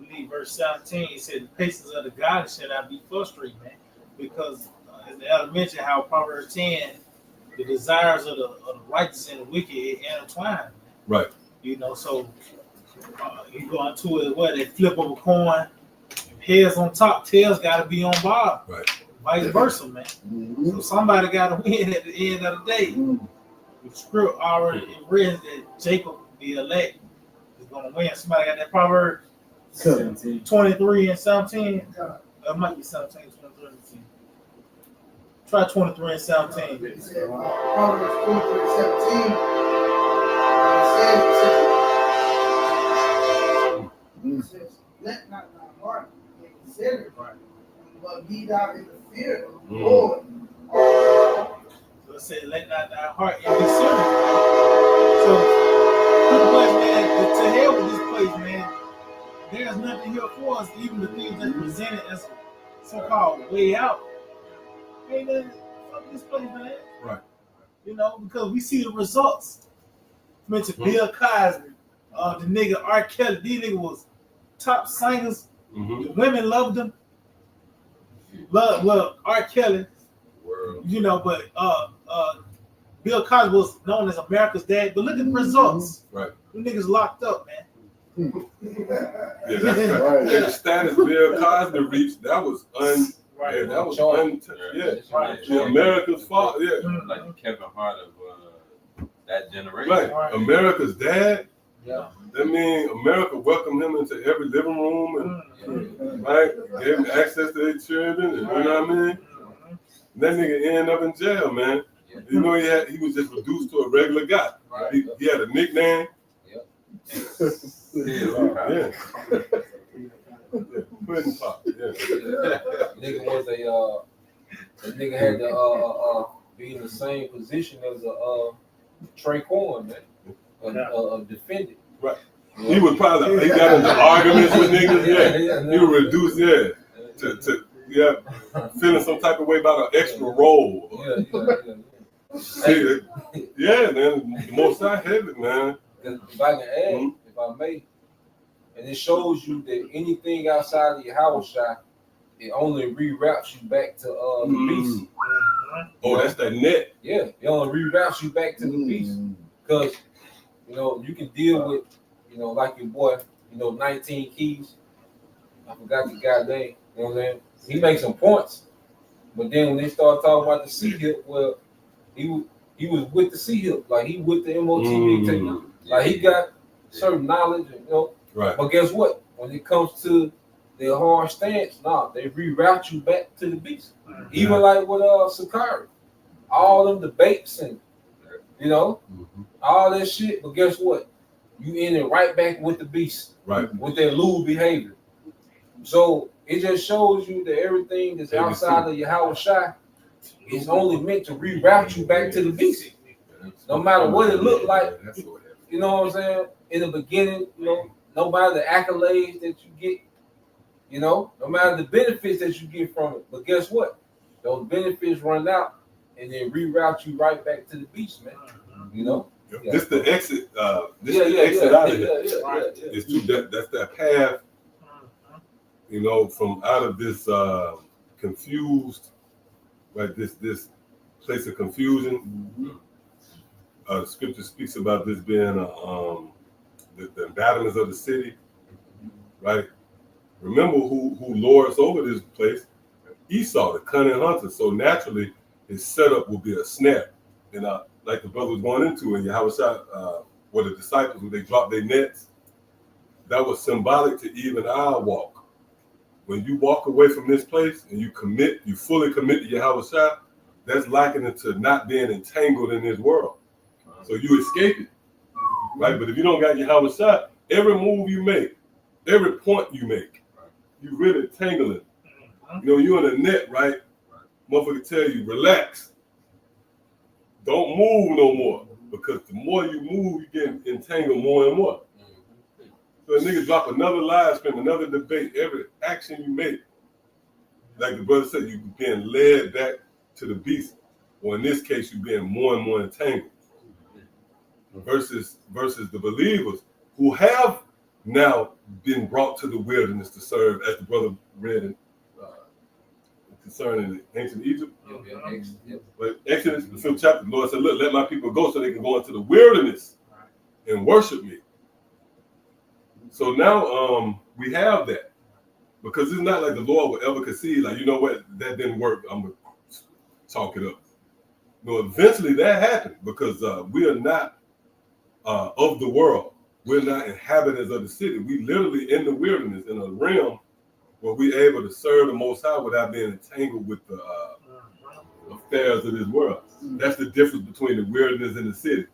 believe verse 17. He said the patience of the godly should not be frustrated, man, because as the elder mentioned, how Proverbs 10, the desires of the righteous and the wicked intertwine. Right. So you go into it, they flip of a coin, heads on top, tails got to be on bottom. Right. Vice versa, man. So somebody got to win at the end of the day. The script already written that Jacob, the elect, is going to win. Somebody got that Proverbs 23 and 17. It might be 17, 23 and 17. Try 23 and 17. It said, Proverbs 23 and 17. It says, let not thy heart be considered, but be thou in the fear of the Lord. So it said, let not thy heart be considered. So, pretty much, man, to hell with this place, man. There's nothing here for us, even the things that's presented as so-called way out. Ain't nothing fuck this place, man. Right. Because we see the results. Mentioned Bill Cosby, the nigga R. Kelly. These niggas was top singers. The women loved them. Love R. Kelly. But Bill Cosby was known as America's dad. But look at the results. Right. The niggas locked up, man. Yeah, that's right. And the status Bill Cosby reached, that was America's father. Yeah. Like Kevin Hart of that generation. Right. America's dad. Yeah. That means America welcomed him into every living room and gave him access to their children. And, you know what I mean? And that nigga ended up in jail, man. He was just reduced to a regular guy. Right. He had a nickname. Yeah. Pudding pop. Yeah. Nigga was the nigga had to be in the same position as Trey Corn, man. A defendant. Right. He was probably he got into arguments with niggas. Yeah. He was reduced. To feeling some type of way about an extra role. Yeah, man. The most I have it, man. If I can add, if I may, and it shows you that anything outside of your house shot, it only reroutes you back to the beast. Oh, that's that net. Yeah, it only reroutes you back to the beast. Because, you can deal with, like your boy, 19 keys. I forgot the guy's name. You know what I'm saying? He makes some points. But then when they start talking about the C-hip, well, he was with the C-hip. Like, he with the MOTV technology. Like, he got certain knowledge, Right. But guess what? When it comes to their hard stance, they reroute you back to the beast. Even like with Sakari. All them debates and, all that shit. But guess what? You end it right back with the beast. Right. With their lewd behavior. So it just shows you that everything that's outside of Yahweh Shai is only meant to reroute you back to the beast. No matter what it looked like, you know what I'm saying? In the beginning, no matter the accolades that you get, no matter the benefits that you get from it. But guess what? Those benefits run out and then reroute you right back to the beast, man. This the exit. This the exit out of here. It's that's that path. From out of this confused, right? This place of confusion. Scripture speaks about this being the embattlements of the city, right? Remember who lords over this place? Esau, the cunning hunter. So naturally, his setup will be a snare. And like the brother was going into, and Yahweh where the disciples, when they dropped their nets, that was symbolic to even our walk. When you walk away from this place and you fully commit to Yahweh, that's likened to not being entangled in this world. So you escape it, right? But if you don't got Yahweh, every move you make, every point you make, you really tangling. You're in a net, right? Motherfucker tell you, relax. Don't move no more. Because the more you move, you get entangled more and more. So a nigga drop another live stream, another debate, every action you make. Like the brother said, you being led back to the beast. Or in this case, you're being more and more entangled. Versus the believers who have now been brought to the wilderness to serve, as the brother read in concerning ancient Egypt. But Exodus, the 5th chapter, the Lord said, look, let my people go so they can go into the wilderness and worship me. So now we have that. Because it's not like the Lord would ever concede, like, you know what, that didn't work, I'm going to chalk it up. No, eventually that happened because we are not of the world. We're not inhabitants of the city. We literally in the wilderness, in a realm where we're able to serve the Most High without being entangled with the affairs of this world. That's the difference between the wilderness and the city.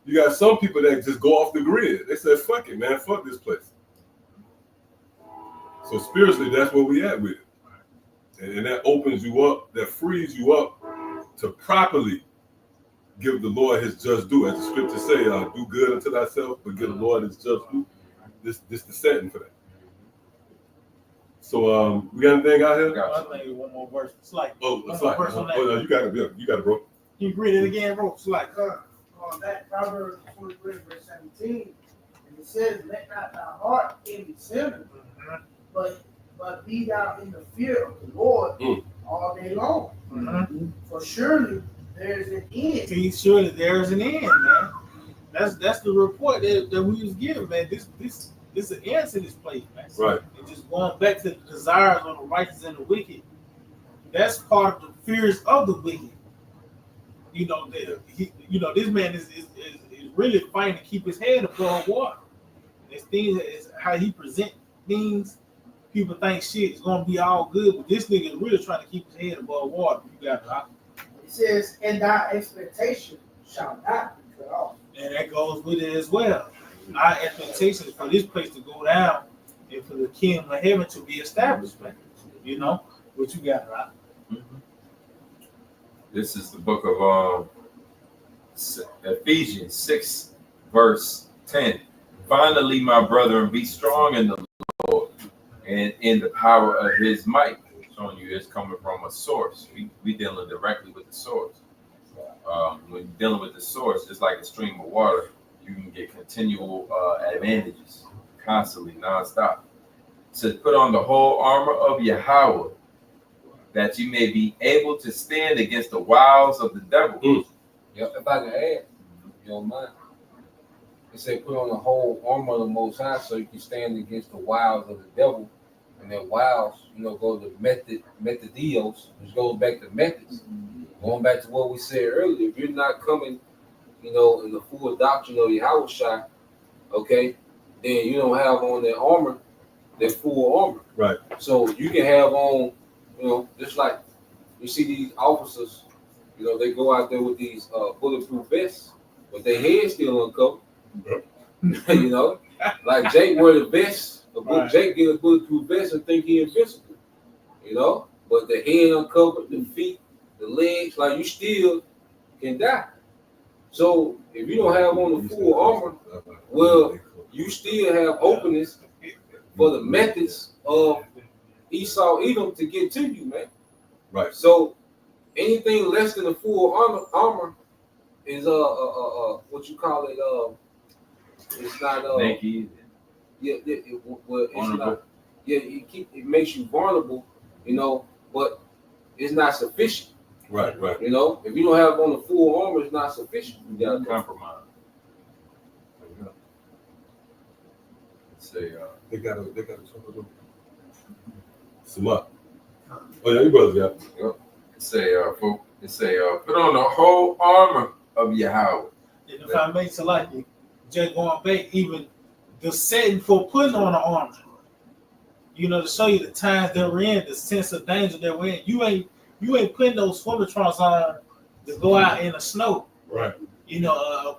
You got some people that just go off the grid. They say, fuck it, man, fuck this place. So spiritually, that's where we at with it. And that opens you up, that frees you up to properly give the Lord his just due. As the scriptures say, do good unto thyself, but give the Lord his just due. This the setting for that. So we got anything out here? I think one more verse. It's like it's like you got it, bro. Can you read it again, bro? It's like on that Proverbs 23, verse 17, and it says, "Let not thy heart envy sinners, but be thou in the fear of the Lord all day long. For surely there's an end." Surely there's an end, man. That's the report that we was given, man. This is an end to this place, man. Right. And just going back to the desires of the righteous and the wicked. That's part of the fears of the wicked. This man is really fighting to keep his head above water. This thing is how he present things. People think shit is gonna be all good, but this nigga is really trying to keep his head above water. You got it. It says, "And thy expectation shall not be cut off." And that goes with it as well. Our expectations for this place to go down and for the kingdom of heaven to be established, man. What you got, right? This is the book of Ephesians 6, verse 10. Finally, my brethren, be strong in the Lord and in the power of his might. Showing you it's coming from a source. We dealing directly with the source. When you're dealing with the source, just like a stream of water, you can get continual advantages constantly, nonstop. It says, put on the whole armor of Yahweh, that you may be able to stand against the wiles of the devil. Yep, if I can add, you don't mind. It said put on the whole armor of the Most High so you can stand against the wiles of the devil. And then wiles, go to methodios, which goes back to methods. Going back to what we said earlier, if you're not coming, in the full doctrine of Yahushua, okay, then you don't have on that armor, that full armor. Right. So you can have on, just like you see these officers, they go out there with these bulletproof vests, but their head's still uncovered. Like Jake wear the vest. Right. Jake get a bulletproof vest and think he invincible. But the head uncovered, the feet, the legs, like you still can die. So if you don't have on the full armor, well, you still have openings for the methods of Esau, Edom to get to you, man. Right. So anything less than the full armor is what you call it, it's not naked. It's not. Yeah, it makes you vulnerable, but it's not sufficient. Right. If you don't have on the full armor, it's not sufficient. You gotta compromise. Say they gotta some up. Oh yeah, you brothers got. Yep. Say put on the whole armor of Yahweh. And if I make Salaki, just going back, even the setting for putting on the armor, to show you the times that we're in, the sense of danger that we're in. You ain't putting those swimmer trunks on to go out in the snow. Right.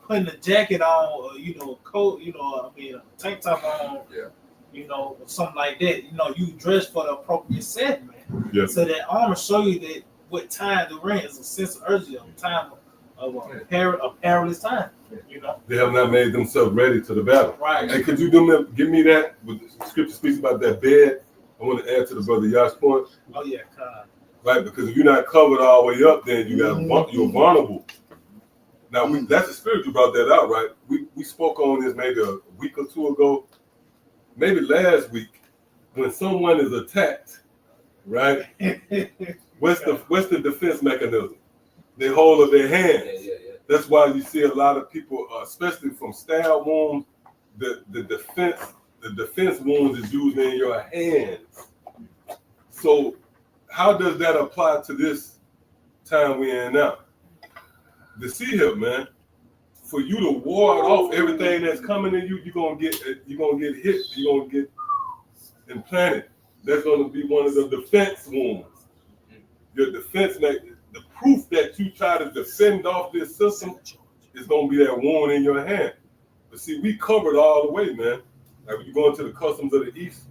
Putting a jacket on, a coat, a tank top on, or something like that. You dress for the appropriate setting, man. Yeah. So that armor show you that what time the rain is a sense of urgency, a time of a perilous time. They have not made themselves ready to the battle. Right. Hey, could you give me that? With the scripture speaks about that bed. I want to add to the brother Yash's point. Oh yeah, God. Right, because if you're not covered all the way up, then you're vulnerable. Now that's the spirit you brought that out, right? We spoke on this maybe a week or two ago, maybe last week, when someone is attacked, right? What's the defense mechanism? They hold up their hands. Yeah. That's why you see a lot of people, especially from stab wounds, the defense wounds is used in your hands. So how does that apply to this time we're in now? The sea hip, man. For you to ward off everything that's coming at you, you're gonna get hit, you're gonna get implanted. That's gonna be one of the defense wounds. Your defense mechanism. The proof that you try to defend off this system is going to be that wound in your hand. But see, we covered all the way, man. Like when you go into the customs of the East,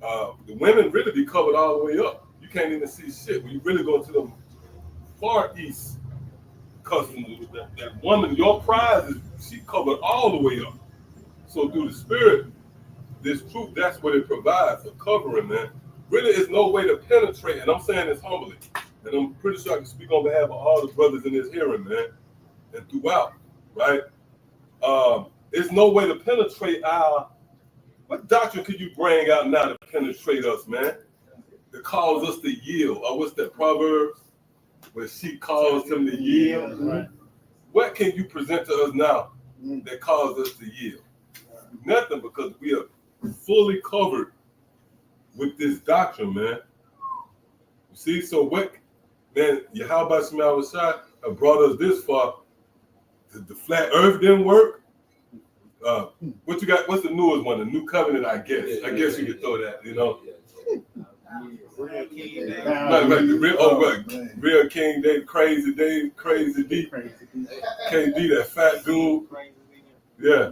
the women really be covered all the way up. You can't even see shit. When you really go to the far East customs, that woman, your prize is she covered all the way up. So through the spirit, this truth, that's what it provides, a covering, man. Really is no way to penetrate, and I'm saying this humbly. And I'm pretty sure I can speak on behalf of all the brothers in this hearing, man, and throughout, right? There's no way to penetrate what doctrine could you bring out now to penetrate us, man? That cause us to yield. Or what's that Proverbs? Where she calls him to yield. Right. What can you present to us now that causes us to yield? Nothing, because we are fully covered with this doctrine, man. You see, so what? Man, Yahweh Shai have brought us this far. The flat earth didn't work. What you got? What's the newest one? The new covenant, I guess. I guess you could throw that, Real King Day. Real King Day, crazy D. KD, that fat dude. Yeah.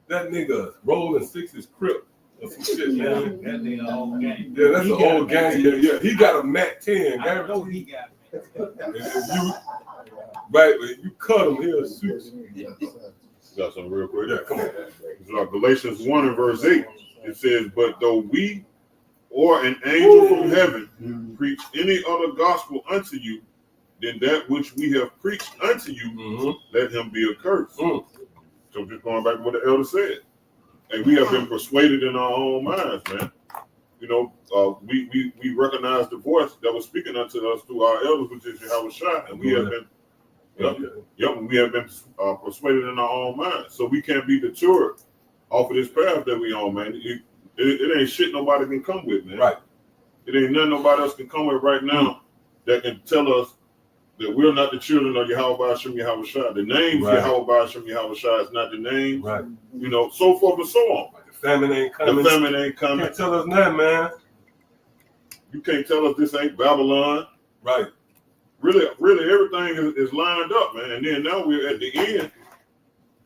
That nigga rolling sixes crip. Some shit, man. That nigga old gang. Yeah, that's an old gang. Yeah. He got a Mac 10. I know he got it. You cut him, he'll shoot you. Got something real quick. Yeah, come on. It's like Galatians 1 and verse 8. It says, but though we or an angel from heaven preach any other gospel unto you than that which we have preached unto you, let him be accursed. So just going back to what the elder said. And we have been persuaded in our own minds, man. we recognize the voice that was speaking unto us through our elders, which is Yahweh Shai, and we have been we have been persuaded in our own mind. So we can't be deterred off of this path that we on, man. It ain't shit nobody can come with, man. Right. It ain't nothing nobody else can come with right now that can tell us that we're not the children of Yahweh Hashem Yahweh Shai. The name Yahweh Hashem Yahweh Shai is not the name. Right. So forth and so on. The famine ain't coming. The famine ain't coming. You can't tell us nothing, man. You can't tell us this ain't Babylon. Right. Really, everything is lined up, man. And then now we're at the end.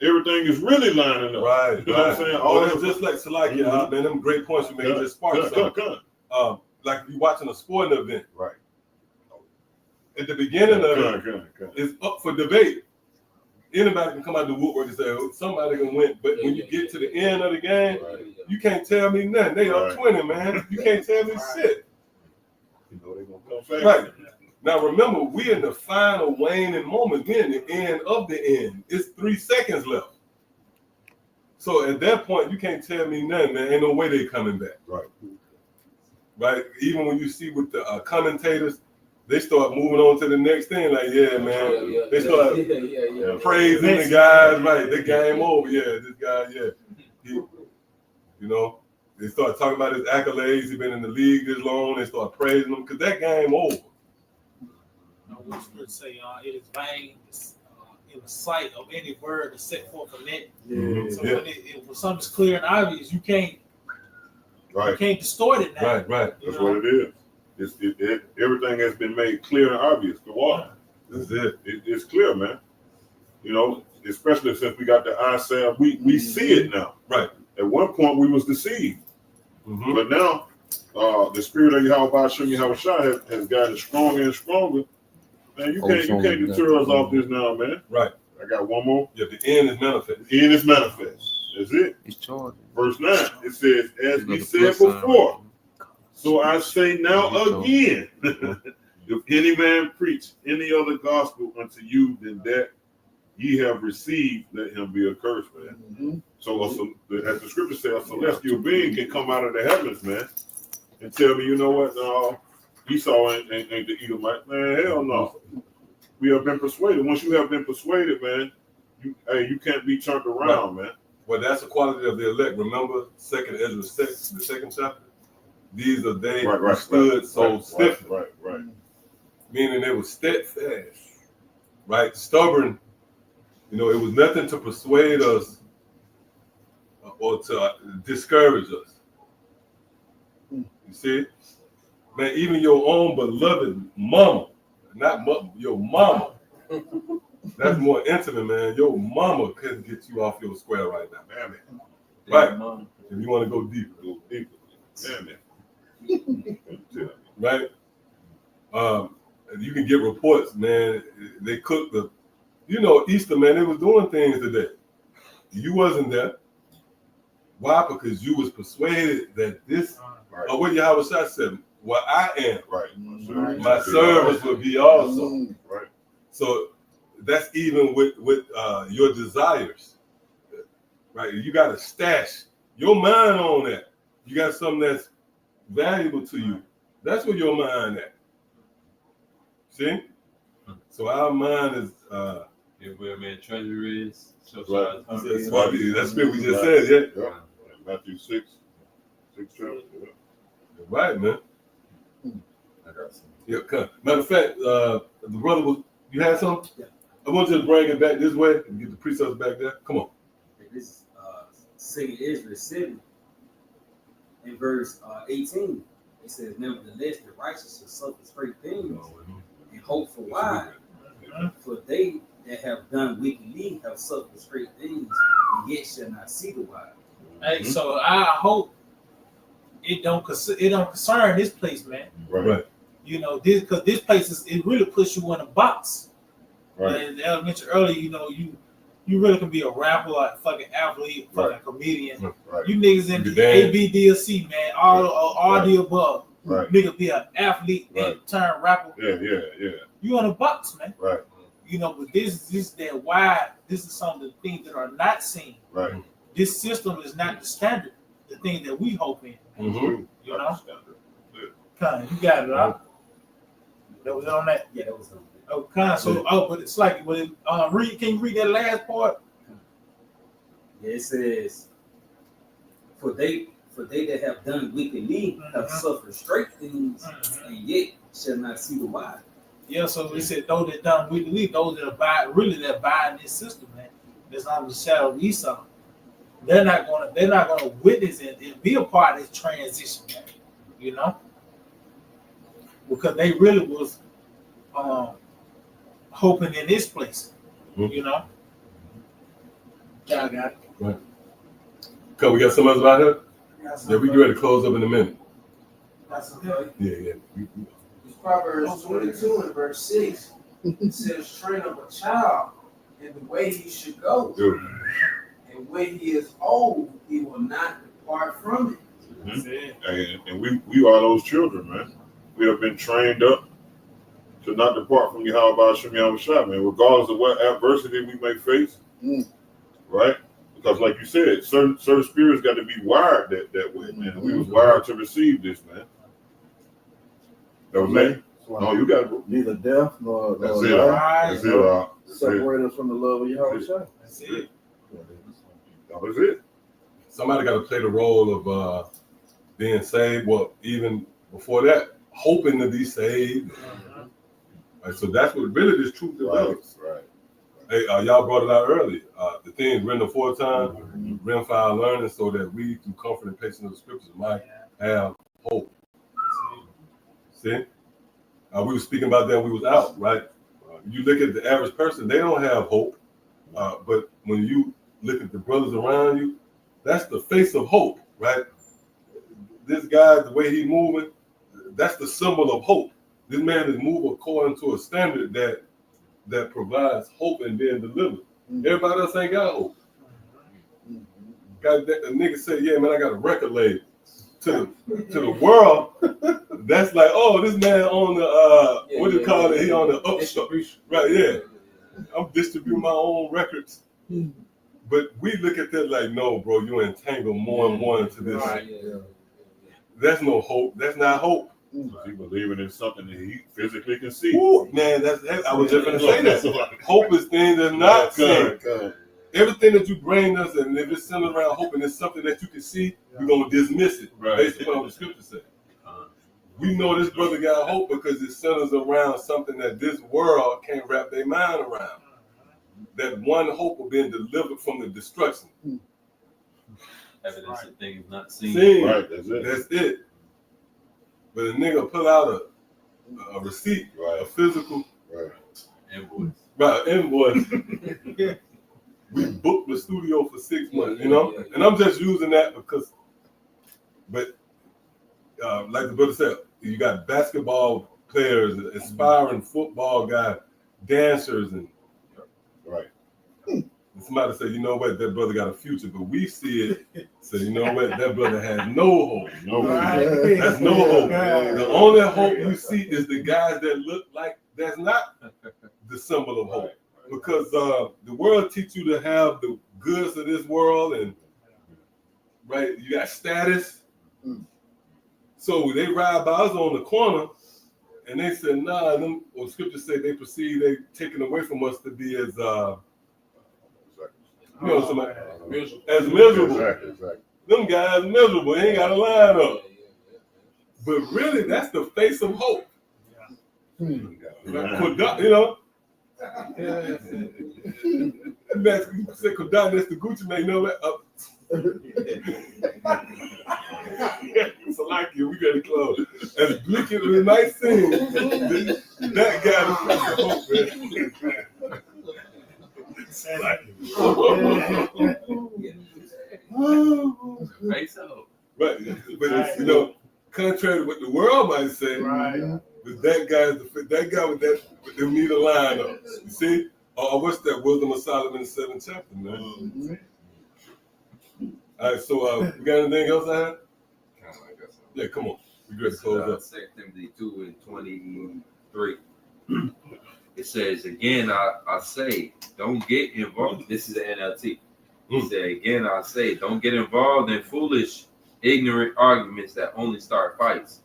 Everything is really lining up. Right. You know what I'm saying? All that's just like Salakia, man. Them great points you made just sparked something. Like you watching a sporting event. Right. At the beginning of it, it's up for debate. Anybody can come out the woodwork and say, oh, somebody can win. But when you get to the end of the game, you can't tell me nothing. They up 20, man. You can't tell me shit. You know they're going to come fast. Right. Now, remember, we're in the final waning moment. We're in the end of the end. It's 3 seconds left. So at that point, you can't tell me nothing, man. Ain't no way they coming back. Right. Right? Even when you see with the commentators, they start moving on to the next thing. Like, yeah, man. They start praising the guys. Right. The game over. Yeah, this guy, they start talking about his accolades. He's been in the league this long. They start praising him because that game over. The Scripture say, it is vain in the sight of any word that's set forth from it. So when something's clear and obvious, you can't distort it now. Right. That's what it is. Everything has been made clear and obvious. Go on. That's it. It's clear, man. Especially since we got the eye salve, we see it now. Right. At one point, we was deceived, but now the spirit of Yahweh Hashem Yahweh Shai has gotten stronger and stronger. Man, you can't deter us off this now, man. Right. I got one more. Yeah, the end is manifest. The end is manifest. That's it. Verse 9. It says, as we said before, so I say now again, if any man preach any other gospel unto you than that ye have received, let him be accursed, man. So as the scripture says, a celestial being can come out of the heavens, man, and tell me, you know what, no, Esau ain't the Edomite. Man, hell no. We have been persuaded. Once you have been persuaded, man, you can't be turned around, man. Well, that's the quality of the elect. Remember, 2nd Ezra 6, the 2nd chapter? These are they who stood so stiffly. Right. Meaning they were steadfast, right? Stubborn. It was nothing to persuade us or to discourage us. You see? Man, even your own beloved mama, not mother, your mama. That's more intimate, man. Your mama couldn't get you off your square right now. Man. Right? If you want to go deeper. Man. Right? You can get reports, man. They cooked Easter, man, they was doing things today. You wasn't there. Why? Because you was persuaded that this, or what Yahweh Shai said, what I am, my service will be also. Right. So that's even with your desires. Right? You got to stash your mind on that. You got something that's valuable to you. That's where your mind at. See? So our mind is where man treasure is. Right. That's what we just said, yeah. Matthew 6 chapter. Right, man. I got some. Yeah, come. Matter of fact, the brother was. You had something? Yeah. I want you to bring it back this way and get the precepts back there. Come on. This is 2nd Ezra 7 in verse 18. It says, nevertheless, the righteous shall suffer great things and hope for why. For they that have done wickedly have suffered great things and yet shall not see the why. Hey, so I hope it don't concern this place, man. Right. This because this place it really puts you in a box. Right. And as I mentioned earlier, you really can be a rapper, like a fucking athlete, fucking comedian. Right. You niggas in the A, B, D, or C, man. All the above. Right. Nigga be an athlete and turn rapper. Yeah. You in a box, man. Right. But this is that why this is some of the things that are not seen. Right. This system is not the standard. the thing that we hope in. Mm-hmm. You know, kind of, you got it, right? That was it on that. Yeah, that was something. Oh, kind of. So, but it's like when read. Can you read that last part? Yeah, it says, for they that have done wickedly have suffered straight things, and yet shall not see the wise. Yeah, so it said those that done wickedly, those that abide in this system, man, that's under the shadow of Esau. They're not gonna witness and be a part of this transition, man, you know, because they really was hoping in this place, you know. Y'all got it. Right. Okay, we got some others out here? Yeah, we get ready to close up in a minute. That's okay. Yeah. It's Proverbs 22 and verse 6. It says, train up a child in the way he should go. And when he is old, he will not depart from it. Mm-hmm. And we are those children, man. We have been trained up to not depart from Yahweh Shem Yahweh, man, regardless of what adversity we may face. Right? Because like you said, certain spirits got to be wired that way, man. We was wired to receive this, man. That was it? No, you got to. Neither death nor That's it. life That's it. separate us from the love of Yahweh. That's it. That was it. Somebody got to play the role of being saved. Well, even before that, hoping to be saved. Right, so that's what really this truth develops. Right. Hey, y'all brought it out earlier. The things written aforetime, written for our learning, so that we, through comfort and patience of the scriptures, might have hope. See? We were speaking about that when we was out, right? You look at the average person, they don't have hope. But when you look at the brothers around you, that's the face of hope, right? This guy, the way he's moving, that's the symbol of hope. This man is moving according to a standard that provides hope and being delivered. Everybody else ain't got hope. A nigga say, yeah, man, I got a record label. To the world, that's like, oh, this man on the what do you call it? He on the upstart, right? Yeah, I'm distributing my own records. But we look at that like, no, bro, you entangle more and more into this. That's no hope. That's not hope. He believing in something that he physically can see. Ooh, man, I was just going to say that. Hope is things that are not seen. Everything that you bring us, and if it's centered around hope and it's something that you can see, we're going to dismiss it based upon what the scripture says. We know this brother got hope because it centers around something that this world can't wrap their mind around. That one hope of being delivered from the destruction. Evidence of things not seen. Right, that's it. That's it. But a nigga pull out a receipt, a physical Invoice. Right, invoice. We booked the studio for 6 months, you know? And I'm just using that because, but like the brother said, you got basketball players, aspiring football guys, dancers, and somebody say, you know what, that brother got a future, but we see it, so you know what, that brother has no hope. That's no hope. The only hope you see is the guys that look like that's not the symbol of hope. Because the world teach you to have the goods of this world, and right, you got status. So they ride by us on the corner, and they said, nah, them, or scripture say they perceive they taken away from us to be as you know, somebody as miserable. Exactly. Them guys miserable, they ain't got a line up. But really, that's the face of hope. You know? That's you say Kodak, that's the Gucci man, you know that? It's like you, we gotta close. As bleak as it might seem, that guy is face of hope, man. Right, but it's, you know, contrary to what the world might say, but that guy with them need a line up. You see? What's that? Wisdom of Solomon, 7th chapter, man. All right, so we got anything else I have? Yeah, come on. We got to close up. 2 Timothy 2 and 23. It says, again, I say, don't get involved. This is the NLT. It said, again, I say, don't get involved in foolish ignorant arguments that only start fights.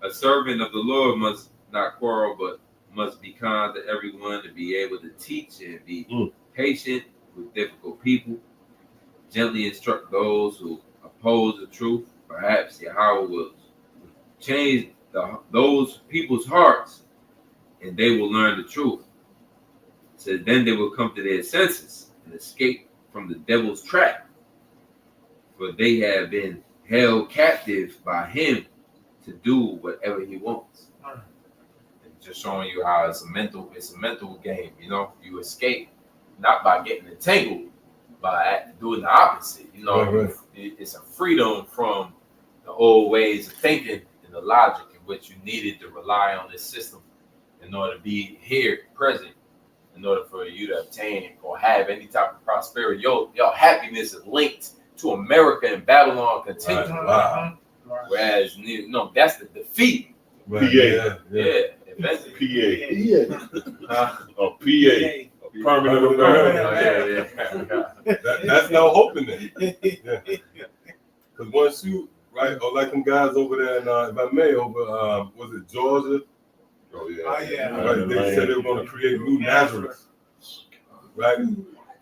A servant of the Lord must not quarrel, but must be kind to everyone, to be able to teach and be patient with difficult people, gently instruct those who oppose the truth. Perhaps Yahweh will change those people's hearts, and they will learn the truth. So then they will come to their senses and escape from the devil's trap, for they have been held captive by him to do whatever he wants. And just showing you how it's a mental game. You know, you escape not by getting entangled, by doing the opposite. You know, Right. It's a freedom from the old ways of thinking and the logic in which you needed to rely on this system in order to be here, present, in order for you to obtain or have any type of prosperity. Your happiness is linked to America and Babylon continuum. Right. Wow. Whereas, that's the defeat. Right. PA. Yeah. Eventually. PA. A PA. Permanent American. Yeah. That's no hope in it. Yeah. Because once you, right, or like them guys over there in, if I may, over, was it Georgia? Oh, yeah. Oh, yeah. Right, they said they were going to create new Nazareth. Right?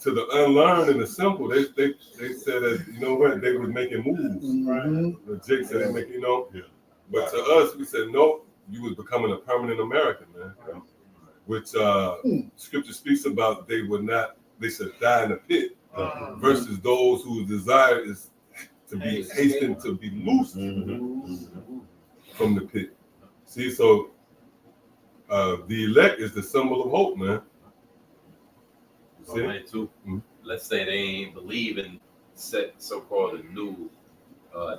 To the unlearned and the simple, they said that, you know what, they were making moves. Mm-hmm. The Jake said they make, Yeah. But to us, we said, nope, you was becoming a permanent American, man. Yeah. Which scripture speaks about they said die in the pit, versus those whose desire is to be hastened to be loosed from the pit. See, so the elect is the symbol of hope, man. See? Too. Let's say they ain't believe in so-called a new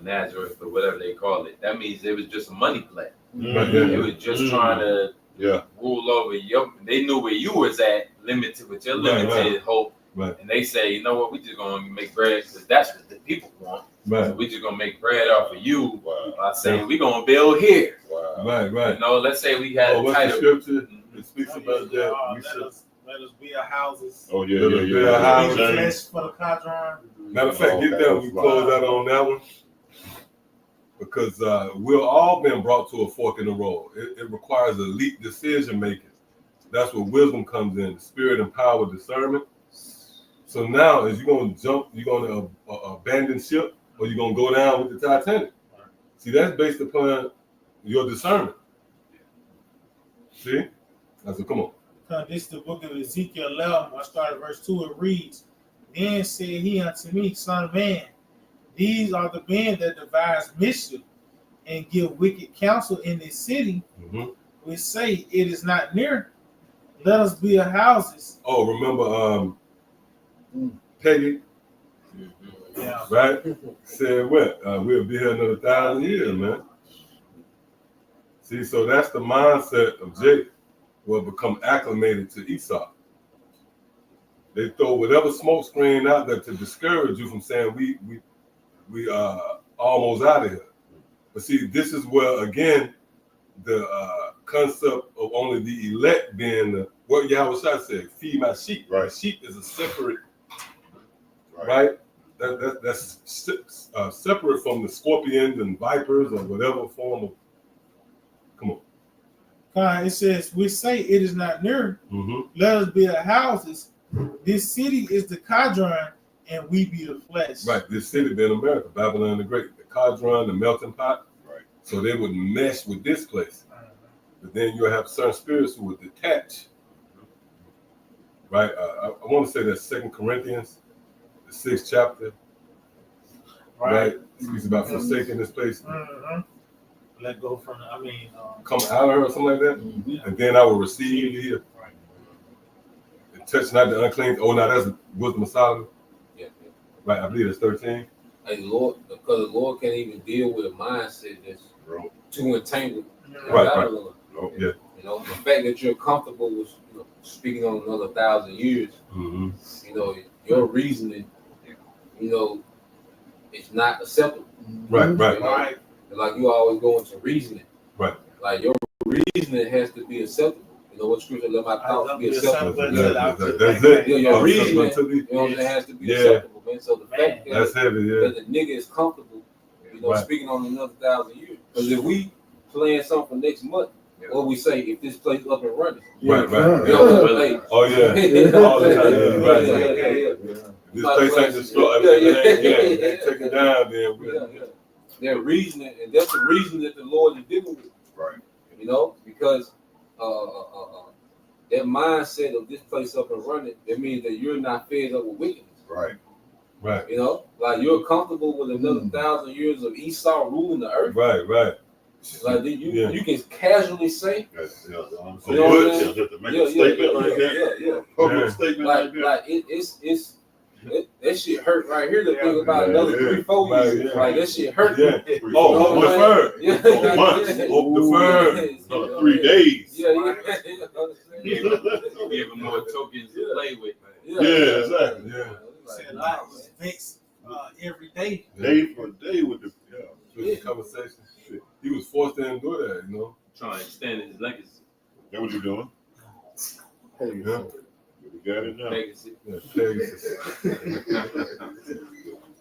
Nazareth or whatever they call it. That means it was just a money play. They was just trying to rule over you. They knew where you was at, limited with your limited hope. Right. And they say, you know what, we just gonna make bread because that's what the people want. Right. So we just gonna make bread off of you by saying Yeah. we gonna build here. Wow. Right. You know, let's say we had a What's the title. scripture? It speaks about that. We should, Let us build houses. Oh, yeah. Be flesh for the quadrant. matter of fact, get that. We close out on that one. Because we've all been brought to a fork in the road. It requires elite decision making. That's where wisdom comes in, the spirit and power of discernment. So now, is you going to jump, you're going to abandon ship, or you're going to go down with the Titanic? See, that's based upon your discernment. See? I said, come on. This is the book of Ezekiel 11. I started verse 2. It reads, Then said he unto me, Son of man, these are the men that devise mischief and give wicked counsel in this city, which say it is not near. Let us build houses. Oh, remember Peggy, Yeah. right? Said what? We'll be here another 1,000 years, man. See, so that's the mindset of Jacob. Will become acclimated to Esau. They throw whatever smoke screen out there to discourage you from saying we almost out of here. But see, this is where again the concept of only the elect being what Yahweh said, feed my sheep. Right. Sheep is a separate, right? That's separate from the scorpions and vipers or whatever form of. Come on. It says, we say it is not near. Let us build houses. This city is the quadrant, and we be the flesh. Right, this city being America, Babylon the Great, the Quadrant, the melting pot. Right. So they would mesh with this place. But then you'll have certain spirits who would detach. Right? I want to say that 2 Corinthians, the 6th chapter. Right? It speaks about forsaking this place. Let go from Come out of her or something like that. And then I will receive you here. Right. And touch not the unclean. Oh, now that's wisdom of Solomon. Yeah. Right, I believe it's 13. Hey, Lord, because the Lord can't even deal with a mindset that's too entangled. Right. Babylon. Oh, yeah. You know, the fact that you're comfortable with speaking on another 1,000 years, you know, your reasoning, you know, it's not acceptable. Right. You know? Like you always go into reasoning. Right. Like your reasoning has to be acceptable. You know what scripture, let my thoughts be acceptable. That's it. Your reasoning, you know, it has to be acceptable, man. So the fact that's heavy, that the nigga is comfortable, You know, speaking on another 1,000 years. Because if we plan something for next month, what we say, if this place up and running. Right. You know, hey. Oh yeah. All the time. Right. This place ain't destroyed. Ain't taken down. Then They're reasoning, and that's the reason that the Lord is dealing with. Right. You know, because that mindset of this place up and running, that means that you're not fed up with wickedness. Right. Right. You know, like you're comfortable with another 1,000 years of Esau ruling the earth. Right. Like you can casually say, Yes, yeah. You know what I'm saying? Just to make a statement like that. Yeah. Public statement like that. Like it's that shit hurt right here to think about another 3-4 years. Yeah. Like that shit hurt. Yeah. Oh, deferred. Yeah. Oh, months. Deferred. Another 3 days. Yeah. Give him more tokens to play with. Yeah, exactly. Yeah. Said I was vexed every day. Day for day with the Conversation. Shit. He was forced to endure that, you know. Trying to extend his legacy. That what you doing? Yeah. We got it now. Legacy.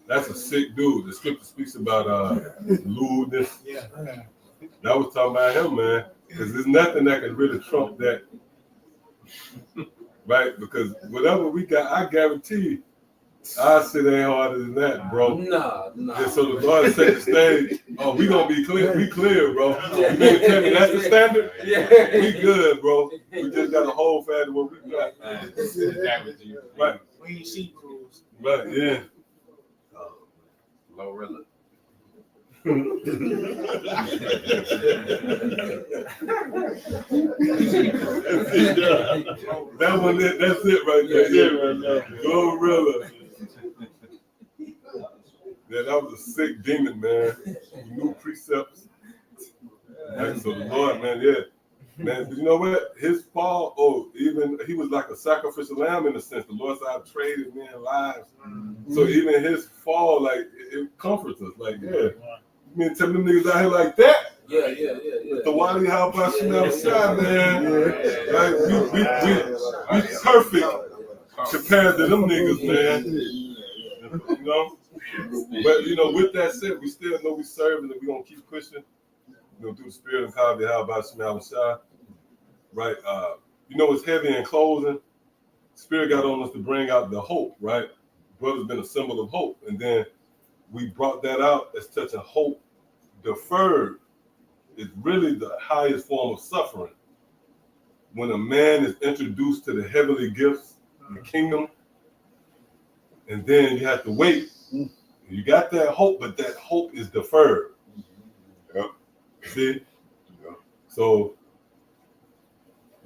That's a sick dude. The scripture speaks about lewdness. Yeah. That was talking about him, man. Because there's nothing that can really trump that. Right? Because whatever we got, I guarantee you, our shit ain't harder than that, bro. Nah. And so the Lord set the stage. Oh, we gonna be clear. We clear, bro. You mean to tell me that's the standard? Yeah. We good, bro. We just gotta hold fast to what we got. Right. We ain't sheep rules. Right. Yeah. Glorilla. That one, that's it right there. Glorilla. Yeah, that was a sick demon, man. New precepts. Like, so the Lord, man, man, you know what? His fall, even he was like a sacrificial lamb in a sense. The Lord said, "I've traded men's lives." So even his fall, like, it comforts us. Like, you mean tell them niggas out here like that? Yeah. The Wadi, how about Chanel Shot, man? Like, we perfect compared to them niggas, man. You know? But, you know, with that said, we still know we serve and we're going to keep pushing, you know, through the spirit of God, how about Chanel Shot. Right? You know, it's heavy in closing. Spirit got on us to bring out the hope, right? Brother's been a symbol of hope. And then we brought that out as touching hope deferred is really the highest form of suffering. When a man is introduced to the heavenly gifts, the kingdom, and then you have to wait. You got that hope, but that hope is deferred. Yep. See? Yep. So,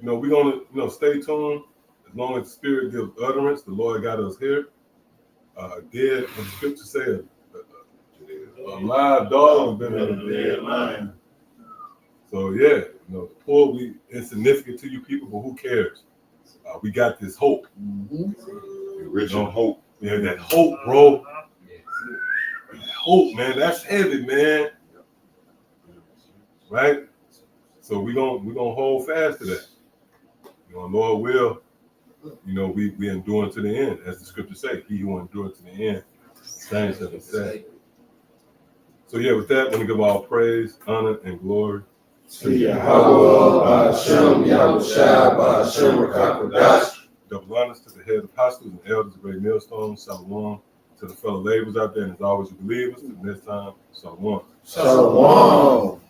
you know, we're gonna, stay tuned. As long as the Spirit gives utterance, the Lord got us here. Dead, what the scripture says, a live dog has been in a dead lion. So yeah, the poor, we insignificant to you people, but who cares? We got this hope. Rich in hope. Yeah, that hope, bro. That hope, man. That's heavy, man. Right? So we're gonna hold fast to that. Lord will. We endure to the end, as the scripture say. He who endures to the end, same shall be saved. So yeah, with that, I want to give all praise, honor, and glory to Yahweh, Hashem, Yahushua, Hashem, Rakakodash. Double honors to the head apostles and elders of Great Millstone, Shalom. To the fellow laborers out there, and as always, you believers, till next time, Shalom. Shalom.